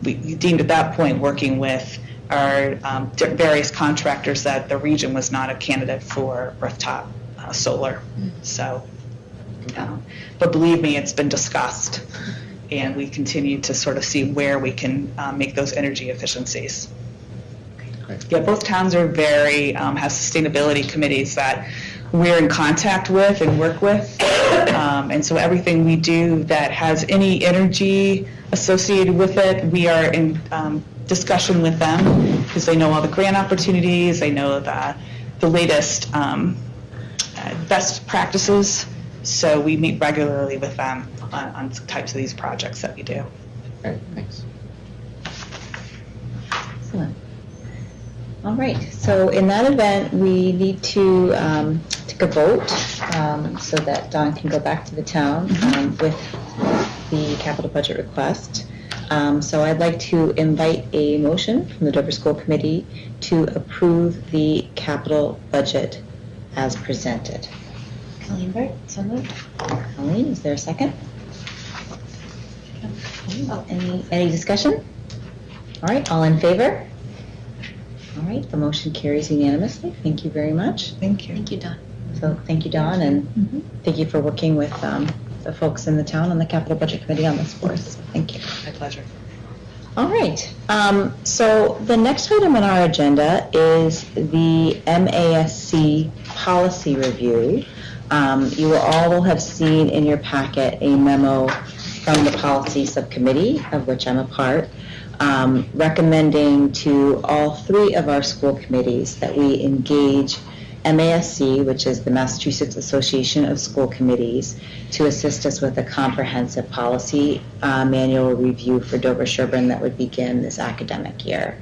we deemed at that point, working with our various contractors, that the region was not a candidate for rooftop solar. So, but believe me, it's been discussed, and we continue to sort of see where we can make those energy efficiencies. Yeah, both towns are have sustainability committees that we're in contact with and work with. And so everything we do that has any energy associated with it, we are in discussion with them, because they know all the grant opportunities, they know the latest best practices. So we meet regularly with them on types of these projects that we do. Great, thanks. Excellent. All right, so in that event, we need to take a vote so that Dawn can go back to the town with the capital budget request. So I'd like to invite a motion from the Dover School Committee to approve the capital budget as presented. Colleen Burt, so moved. Colleen, is there a second? Any discussion? All right, all in favor? All right, the motion carries unanimously. Thank you very much. Thank you. Thank you, Dawn. So thank you, Dawn, and thank you for working with the folks in the town on the Capital Budget Committee on this for us. Thank you. My pleasure. All right. So the next item on our agenda is the MASC policy review. You all will have seen in your packet a memo from the policy subcommittee, of which I'm a part, recommending to all three of our school committees that we engage MASC, which is the Massachusetts Association of School Committees, to assist us with a comprehensive policy manual review for Dover-Sherburne that would begin this academic year.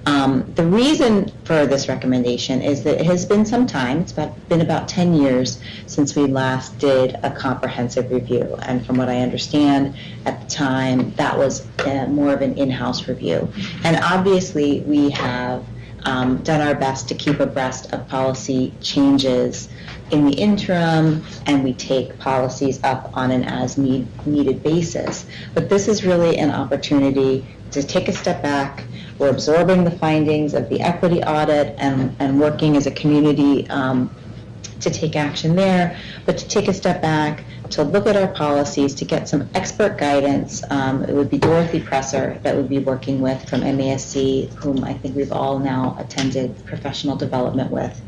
The reason for this recommendation is that it has been some time. It's been about 10 years since we last did a comprehensive review. And from what I understand at the time, that was more of an in-house review. And obviously, we have done our best to keep abreast of policy changes in the interim, and we take policies up on an as-needed basis. But this is really an opportunity to take a step back. We're absorbing the findings of the equity audit and working as a community to take action there, but to take a step back, to look at our policies, to get some expert guidance. It would be Dorothy Presser that would be working with from MASC, whom I think we've all now attended professional development with.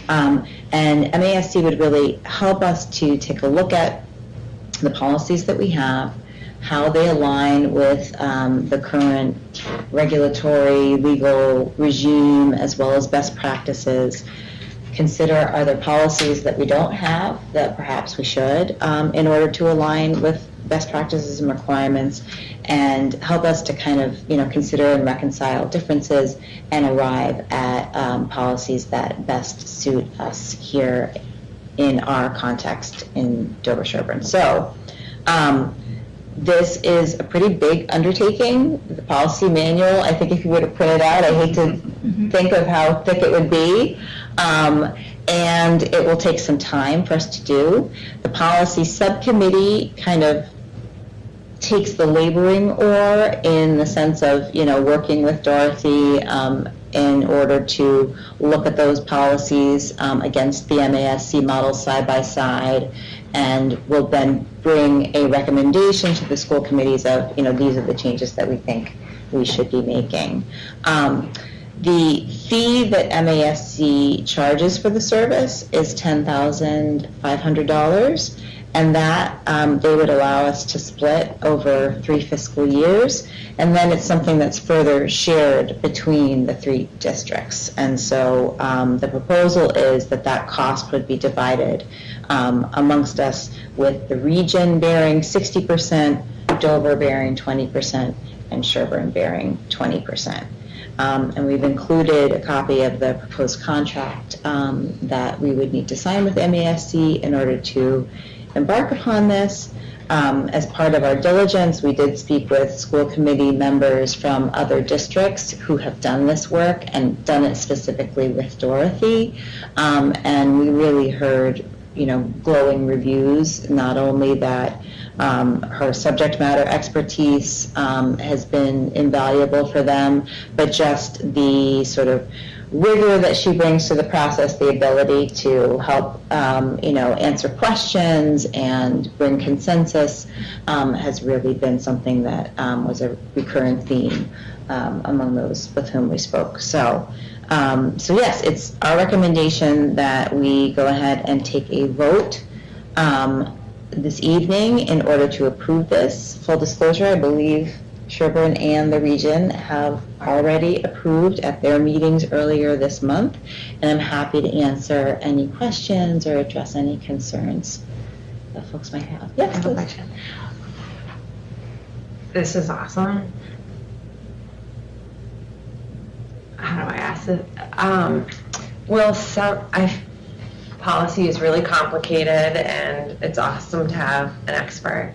And MASC would really help us to take a look at the policies that we have, how they align with the current regulatory, legal regime, as well as best practices. Consider, are there policies that we don't have that perhaps we should in order to align with best practices and requirements, and help us to kind of, consider and reconcile differences and arrive at policies that best suit us here in our context in Dover-Sherburne. So, this is a pretty big undertaking. The policy manual, I think if you were to print it out, I hate to think of how thick it would be. And it will take some time for us to do. The policy subcommittee kind of takes the laboring oar in the sense of, working with Dorothy in order to look at those policies against the MASC model side by side, and will then bring a recommendation to the school committees of, these are the changes that we think we should be making. The fee that MASC charges for the service is $10,500, and that they would allow us to split over 3 fiscal years, and then it's something that's further shared between the 3 districts. And so the proposal is that cost would be divided amongst us, with the region bearing 60%, Dover bearing 20%, and Sherburne bearing 20%. And we've included a copy of the proposed contract that we would need to sign with MASC in order to embark upon this. As part of our diligence, we did speak with school committee members from other districts who have done this work and done it specifically with Dorothy. And we really heard, glowing reviews, not only that Her subject matter expertise has been invaluable for them, but just the sort of rigor that she brings to the process, the ability to help, answer questions and bring consensus has really been something that was a recurring theme among those with whom we spoke. So yes, it's our recommendation that we go ahead and take a vote this evening in order to approve this. Full disclosure, I believe Sherburne and the region have already approved at their meetings earlier this month, and I'm happy to answer any questions or address any concerns that folks might have. Yes, I have a question. This is awesome. How do I ask it? Policy is really complicated, and it's awesome to have an expert.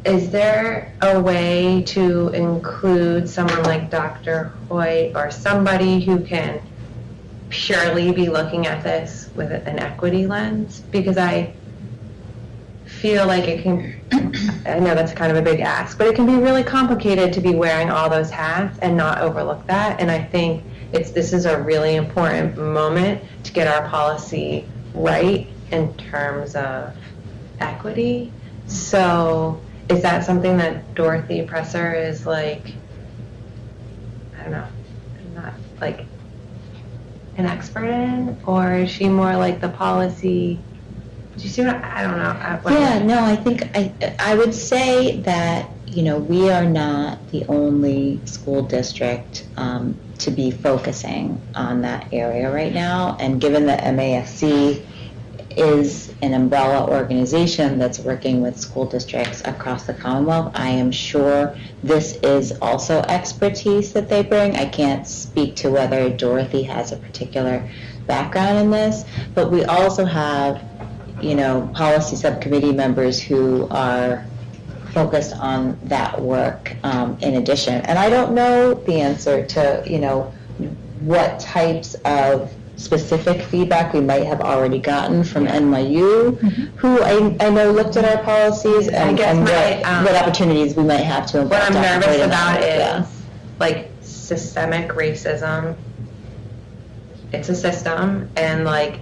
Is there a way to include someone like Dr. Hoyt or somebody who can purely be looking at this with an equity lens? Because I feel like it can, I know that's kind of a big ask, but it can be really complicated to be wearing all those hats and not overlook that. And I think this is a really important moment to get our policy right in terms of equity. So is that something that Dorothy Presser is like, I don't know, not like an expert in? Or is she more like the policy? Do you see what I don't know? Yeah, no, I think I would say that, we are not the only school district to be focusing on that area right now. And given that MASC is an umbrella organization that's working with school districts across the Commonwealth, I am sure this is also expertise that they bring. I can't speak to whether Dorothy has a particular background in this, but we also have, policy subcommittee members who are focused on that work in addition. And I don't know the answer to, what types of specific feedback we might have already gotten from NYU, who I know looked at our policies and what opportunities we might have to involve. What I'm nervous about is like systemic racism. It's a system, and like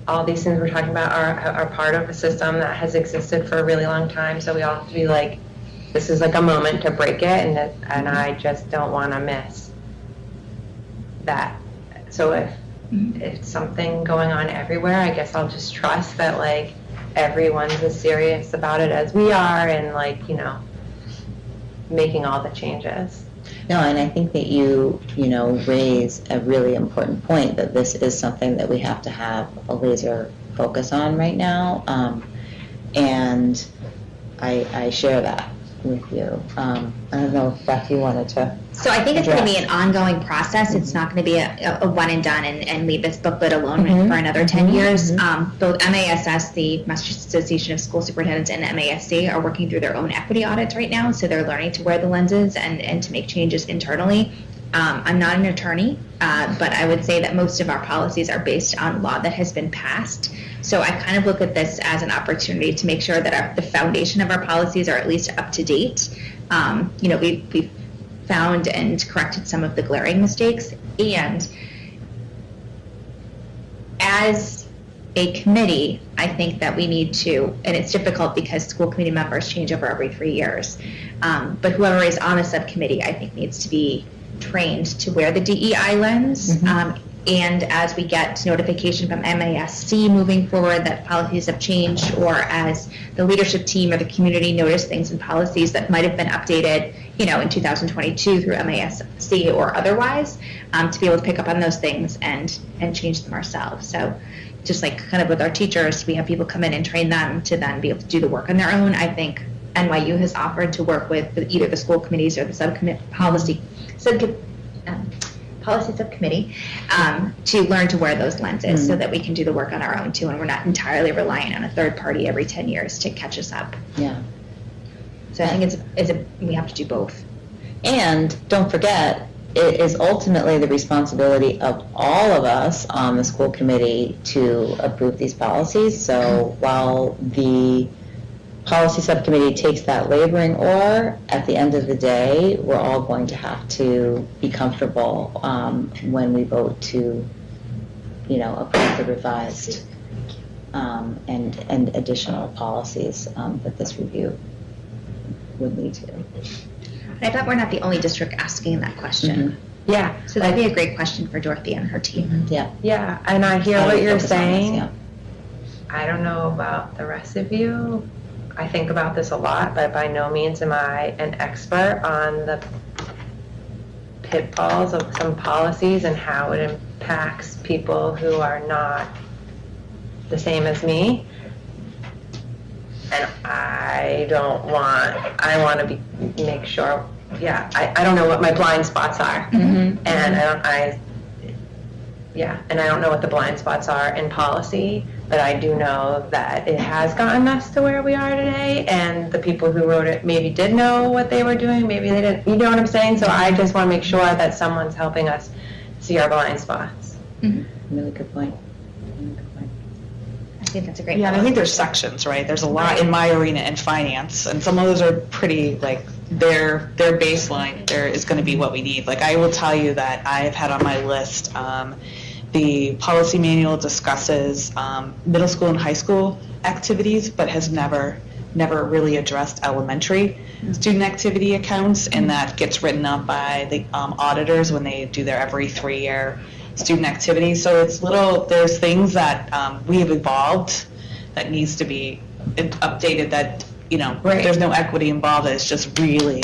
all these things we're talking about are part of a system that has existed for a really long time. So we all have to be like, this is like a moment to break it, and I just don't want to miss that. So if it's something going on everywhere, I guess I'll just trust that like everyone's as serious about it as we are, and like, making all the changes. No, and I think that you raise a really important point, that this is something that we have to have a laser focus on right now, and I share that with you. I don't know if Beth, you wanted to. So I think it's going to be an ongoing process. It's not going to be a one and done and leave this booklet alone for another 10 years. Both MASS, the Massachusetts Association of School Superintendents, and MASC are working through their own equity audits right now. So they're learning to wear the lenses and to make changes internally. I'm not an attorney, but I would say that most of our policies are based on law that has been passed. So I kind of look at this as an opportunity to make sure that the foundation of our policies are at least up to date. We've found and corrected some of the glaring mistakes. And as a committee, I think that we need to, and it's difficult because school committee members change over every 3 years, but whoever is on the subcommittee, I think, needs to be trained to wear the DEI lens. And as we get notification from MASC moving forward that policies have changed, or as the leadership team or the community notice things in policies that might have been updated, in 2022 through MASC or otherwise, to be able to pick up on those things and change them ourselves. So just like kind of with our teachers, we have people come in and train them to then be able to do the work on their own. I think NYU has offered to work with either the school committees or the policy subcommittee to learn to wear those lenses so that we can do the work on our own too, and we're not entirely reliant on a third party every 10 years to catch us up. Yeah. So I think we have to do both. And don't forget, it is ultimately the responsibility of all of us on the school committee to approve these policies. So while the policy subcommittee takes that laboring oar, at the end of the day, we're all going to have to be comfortable when we vote to, approve the revised and additional policies that this review would lead to. I bet we're not the only district asking that question. Yeah. So that'd be a great question for Dorothy and her team. Yeah. Yeah, and I hear How what we you're focus on this, saying. yeah. I don't know about the rest of you. I think about this a lot, but by no means am I an expert on the pitfalls of some policies and how it impacts people who are not the same as me. And I want to make sure, I don't know what my blind spots are. And I don't know what the blind spots are in policy, but I do know that it has gotten us to where we are today, and the people who wrote it maybe did know what they were doing, maybe they didn't, you know what I'm saying? So I just want to make sure that someone's helping us see our blind spots. Really good point. I think that's a great Yeah, and I policy. think there's sections, right? There's a lot in my arena in finance, and some of those are pretty, like, their baseline there is going to be what we need. Like, I will tell you that I've had on my list, the policy manual discusses middle school and high school activities, but has never really addressed elementary student activity accounts, and that gets written up by the auditors when they do their every 3-year student activity. So it's there's things that we have evolved that needs to be updated that, there's no equity involved. It's just really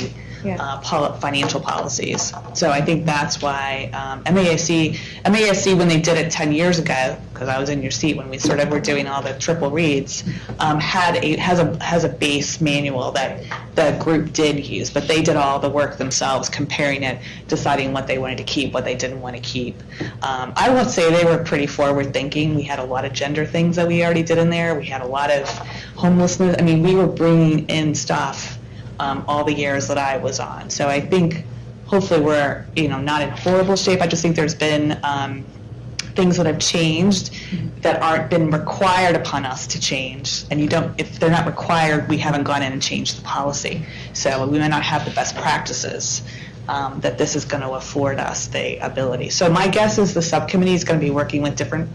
financial policies. So I think that's why MASC, when they did it 10 years ago, because I was in your seat when we sort of were doing all the triple reads, has a base manual that the group did use, but they did all the work themselves, comparing it, deciding what they wanted to keep, what they didn't want to keep. I would say they were pretty forward thinking. We had a lot of gender things that we already did in there. We had a lot of homelessness. I mean, we were bringing in stuff all the years that I was on. So I think hopefully we're, not in horrible shape. I just think there's been things that have changed that aren't been required upon us to change. And if they're not required, we haven't gone in and changed the policy. So we might not have the best practices that this is going to afford us the ability. So my guess is the subcommittee is going to be working with different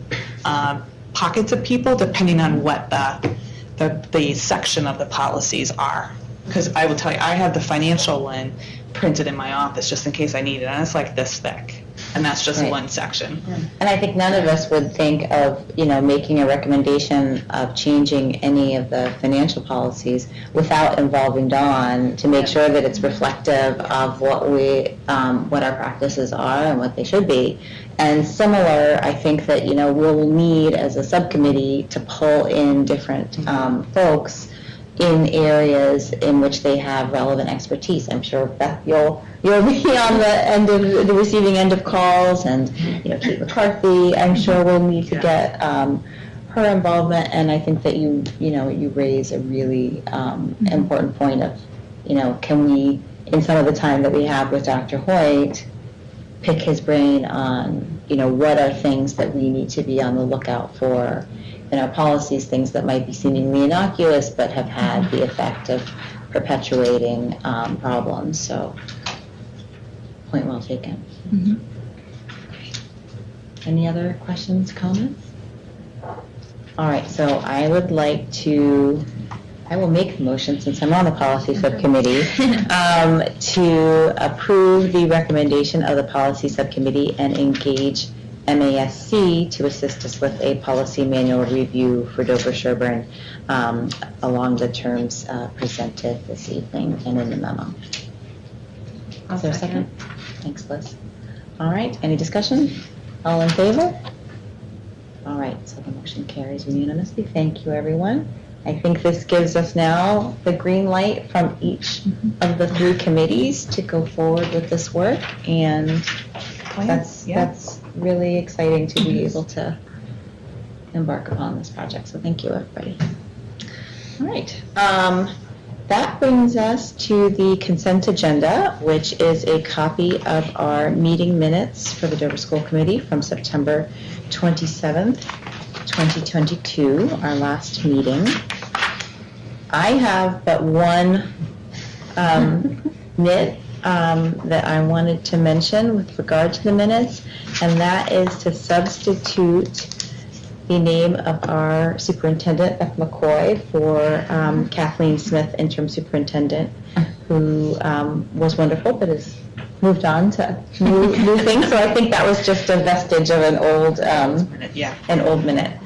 pockets of people depending on what the section of the policies are. Because I will tell you, I have the financial one printed in my office just in case I need it, and it's like this thick, and that's just Right. one section. And I think none of us would think of, making a recommendation of changing any of the financial policies without involving Dawn to make sure that it's reflective of what our practices are and what they should be. And similar, I think that, we'll need as a subcommittee to pull in different folks in areas in which they have relevant expertise. I'm sure, Beth, you'll be on the receiving end of calls, and Kate McCarthy, I'm sure we'll need to get her involvement. And I think that you raise a really important point of, can we, in some of the time that we have with Dr. Hoyt, pick his brain on, what are things that we need to be on the lookout for in our policies, things that might be seemingly innocuous but have had the effect of perpetuating problems. So, point well taken. Any other questions, comments? All right, so I will make the motion, since I'm on the policy subcommittee, to approve the recommendation of the policy subcommittee and engage MASC to assist us with a policy manual review for Dover-Sherburne along the terms presented this evening and in the memo. Is there a second? Thanks, Liz. All right, any discussion? All in favor? All right, so the motion carries unanimously. Thank you, everyone. I think this gives us now the green light from each of the 3 committees to go forward with this work, and that's really exciting to be able to embark upon this project. So thank you, everybody. All right. That brings us to the consent agenda, which is a copy of our meeting minutes for the Dover School Committee from September 27th, 2022, our last meeting. I have but one nit that I wanted to mention with regard to the minutes, and that is to substitute the name of our superintendent, Beth McCoy, for Kathleen Smith, interim superintendent, who was wonderful but has moved on to new things. So I think that was just a vestige of an old minute.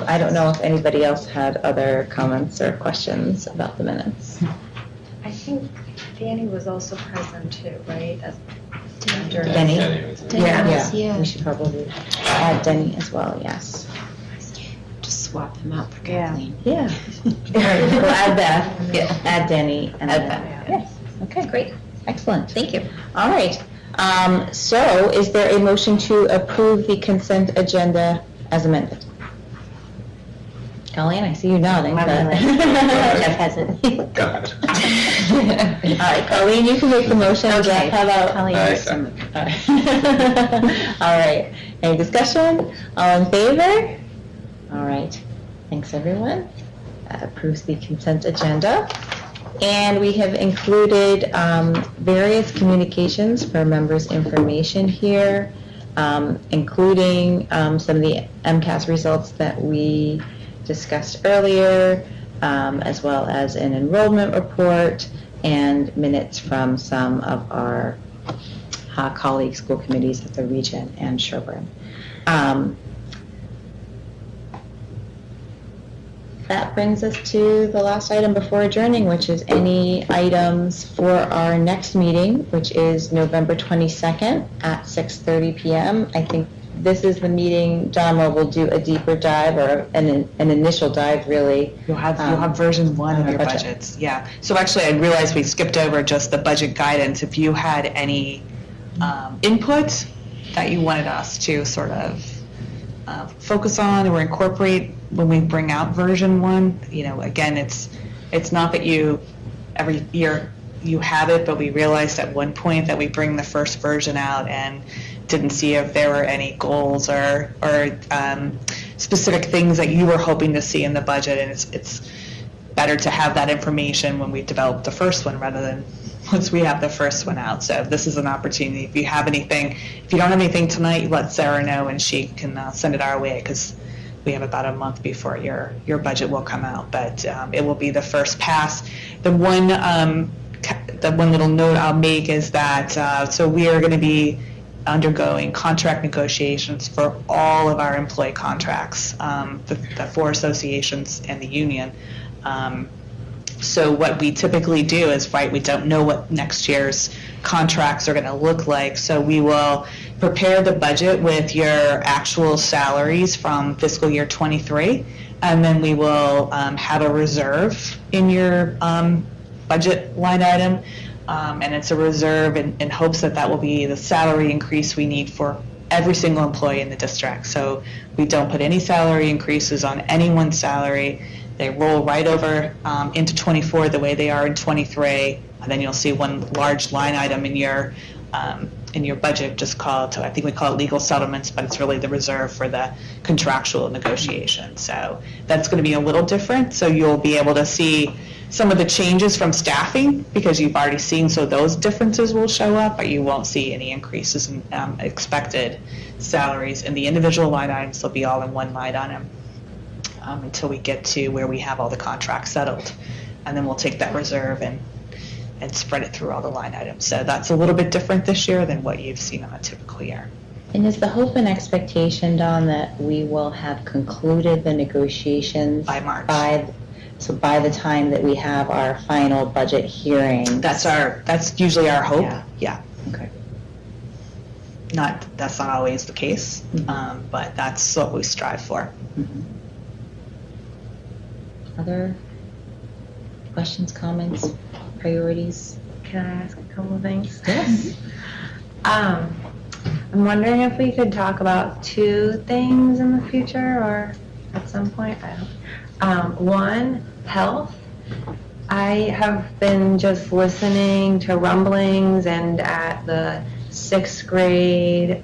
I don't know if anybody else had other comments or questions about the minutes. I think Danny was also present too, right? Denny? Yeah. We should probably add Denny as well, yes. Just swap him out for Yeah. Kathleen. Yeah. We'll add Beth, add Denny, and Add then, Beth. yes. Okay, Great, excellent. thank you. All right. So is there a motion to approve the consent agenda as amended? Colleen, I see you nodding. but- Jeff hasn't. God. All right, Colleen, you can make the motion. Jeff, how about? Colleen Aye, has second. some. All right. Any discussion? All in favor? All right. Thanks, everyone. That approves the consent agenda. And we have included various communications for members' information here, including some of the MCAS results that we discussed earlier, as well as an enrollment report and minutes from some of our colleague school committees at the region and Sherburne. That brings us to the last item before adjourning, which is any items for our next meeting, which is November 22nd at 6:30 p.m. I think this is the meeting, John, where we'll do a deeper dive or an initial dive, really. You'll have version 1 of on our your budget. budgets, yeah. So actually, I realized we skipped over just the budget guidance. If you had any input that you wanted us to sort of focus on or incorporate when we bring out version 1, again, it's not that every year you have it, but we realized at one point that we bring the first version out and didn't see if there were any goals or specific things that you were hoping to see in the budget, and it's better to have that information when we develop the first one rather than once we have the first one out. So this is an opportunity. If you don't have anything tonight, let Sarah know and she can send it our way, because we have about a month before your budget will come out, but it will be the first pass. The one little note I'll make is that so we are going to be undergoing contract negotiations for all of our employee contracts, the 4 associations and the union. So what we typically do is, we don't know what next year's contracts are going to look like, so we will prepare the budget with your actual salaries from fiscal year 23, and then we will have a reserve in your budget line item, and it's a reserve in hopes that will be the salary increase we need for every single employee in the district. So we don't put any salary increases on anyone's salary. They roll right over into 24 the way they are in 23, and then you'll see one large line item in your budget just called, I think we call it legal settlements, but it's really the reserve for the contractual negotiation. So that's going to be a little different. So you'll be able to see some of the changes from staffing because you've already seen, so those differences will show up, but you won't see any increases in expected salaries in the individual line items. They'll be all in one line item. Until we get to where we have all the contracts settled. And then we'll take that reserve and spread it through all the line items. So that's a little bit different this year than what you've seen on a typical year. And is the hope and expectation, Dawn, that we will have concluded the negotiations By March. So by the time that we have our final budget hearing? That's usually our hope. Yeah. Okay. That's not always the case, but that's what we strive for. Mm-hmm. Other questions, comments, priorities? Can I ask a couple of things? Yes. I'm wondering if we could talk about 2 things in the future or at some point. One, health. I have been just listening to rumblings, and at the 6th grade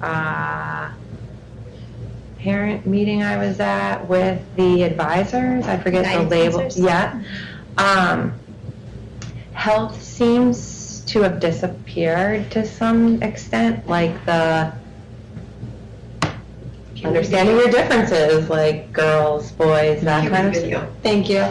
parent meeting I was at with the advisors, I forget the Guidance label. counselors? Yeah. Health seems to have disappeared to some extent, like the understanding your differences, like girls, boys, that kind of Video. stuff. Thank you.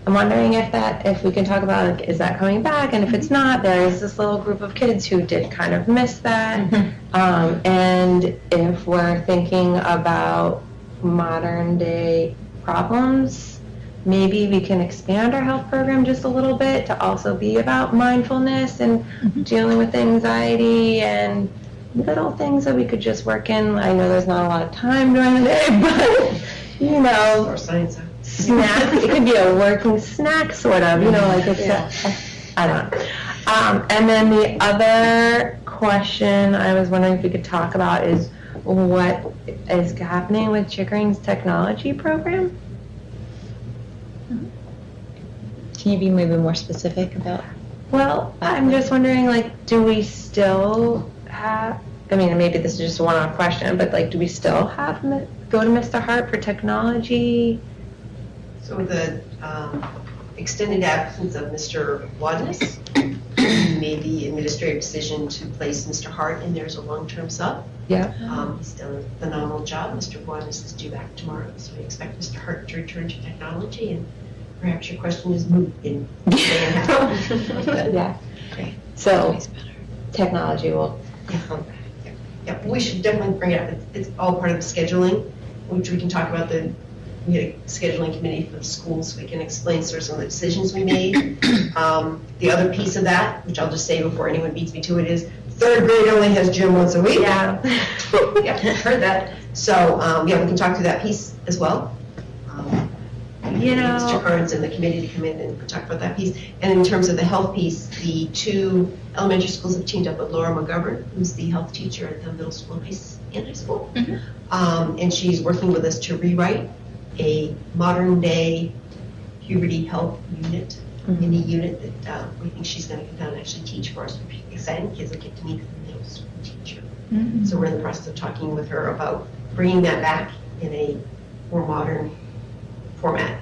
I'm wondering if we can talk about, like, is that coming back? And if it's not, there is this little group of kids who did kind of miss that. And if we're thinking about modern day problems, maybe we can expand our health program just a little bit to also be about mindfulness and dealing with anxiety and little things that we could just work in. I know there's not a lot of time during the day, but, you know, Or science. snack. It could be a working snack, sort of. You know, like it's. I don't know. And then the other question I was wondering if we could talk about is what is happening with Chickering's technology program. Can you be maybe more specific about? Well, I'm just wondering, like, do we still have? I mean, maybe this is just a one-off question, but like, do we still have go to Mr. Hart for technology? So the extended absence of Mr. Wadness, we made the administrative decision to place Mr. Hart in there as a long-term sub. Yeah. He's done a phenomenal job. Mr. Wadness is due back tomorrow, so we expect Mr. Hart to return to technology, and perhaps your question is moot in a day and a half. Yeah. Great. So, technology will. Yeah, we should definitely bring it up. It's all part of the scheduling, which we can talk about. We had a scheduling committee for the schools, so we can explain sort of some of the decisions we made. The other piece of that, which I'll just say before anyone beats me to it, is third grade only has gym once a week. Yeah. Yeah, heard that. So, yeah, we can talk through that piece as well. You know. Mr. Carnes and the committee to come in and talk about that piece. And in terms of the health piece, the two elementary schools have teamed up with Laura McGovern, who's the health teacher at the middle school and high school. And she's working with us to rewrite a modern day puberty health unit, mini unit that we think she's going to come down and actually teach for us. Exciting, kids will get to meet the middle school teacher. So we're in the process of talking with her about bringing that back in a more modern format.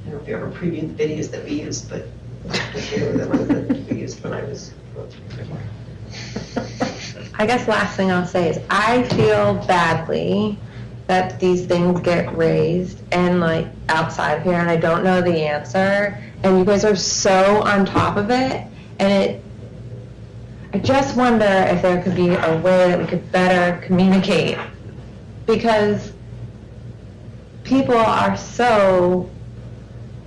I don't know if you ever previewed the videos that we used, but they were the ones that we used when I was. I guess last thing I'll say is I feel badly that these things get raised and like outside of here and I don't know the answer and you guys are so on top of it and I just wonder if there could be a way that we could better communicate because people are so,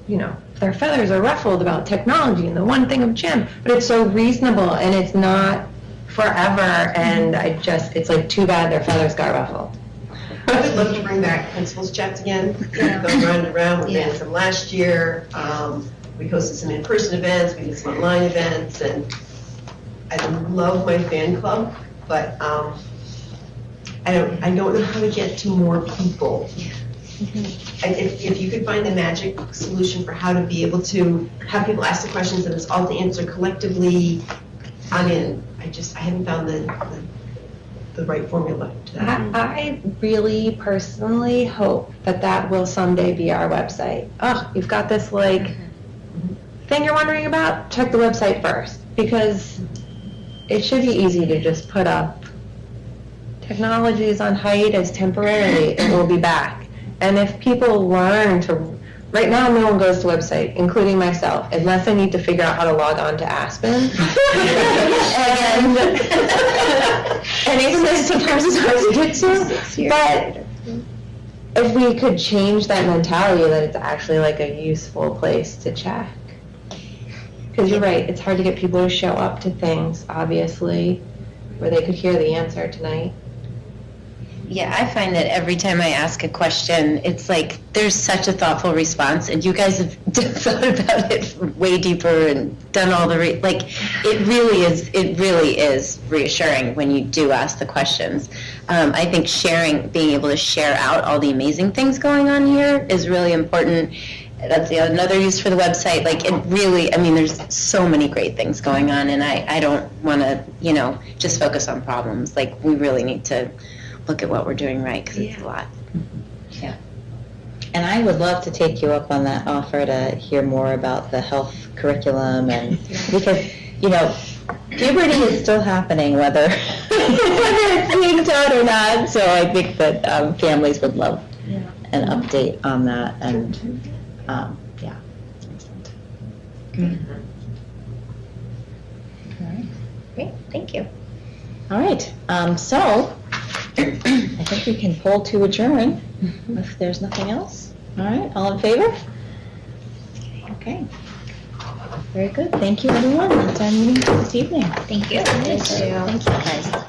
you know, their feathers are ruffled about technology and the one thing of gym, but it's so reasonable and it's not forever and it's like too bad their feathers got ruffled. I would love to bring back principals chats again. Go round and round. We did some last year. We hosted some in-person events. We did some online events, and I love my fan club, but I don't know how to get to more people. If you could find the magic solution for how to be able to have people ask the questions and it's all to answer collectively, I'm in. I haven't found the right formula to that. I really personally hope that will someday be our website. Oh, you've got this like thing you're wondering about? Check the website first because it should be easy to just put up technology is on hiatus temporarily, it will be back. And if people learn to, right now no one goes to website, including myself, unless I need to figure out how to log on to Aspen. And even though sometimes it's hard to get to, but if we could change that mentality that it's actually like a useful place to check. Because you're right, it's hard to get people to show up to things, obviously, where they could hear the answer tonight. Yeah, I find that every time I ask a question, it's like there's such a thoughtful response, and you guys have thought about it way deeper and done all the it really is reassuring when you do ask the questions. I think being able to share out all the amazing things going on here is really important. That's another use for the website. Like it really, I mean, there's so many great things going on, and I don't want to, just focus on problems. Like we really need to look at what we're doing right, because it's a lot. And I would love to take you up on that offer to hear more about the health curriculum, and because, you know, puberty is still happening, whether it's being taught or not. So I think that families would love an update on that. And yeah, excellent. All right. Great, thank you. All right. So I think we can poll to adjourn if there's nothing else. All right. All in favor? Okay. Very good. Thank you, everyone. That's our meeting for this evening. Thank you. Thank you. Thank you, guys.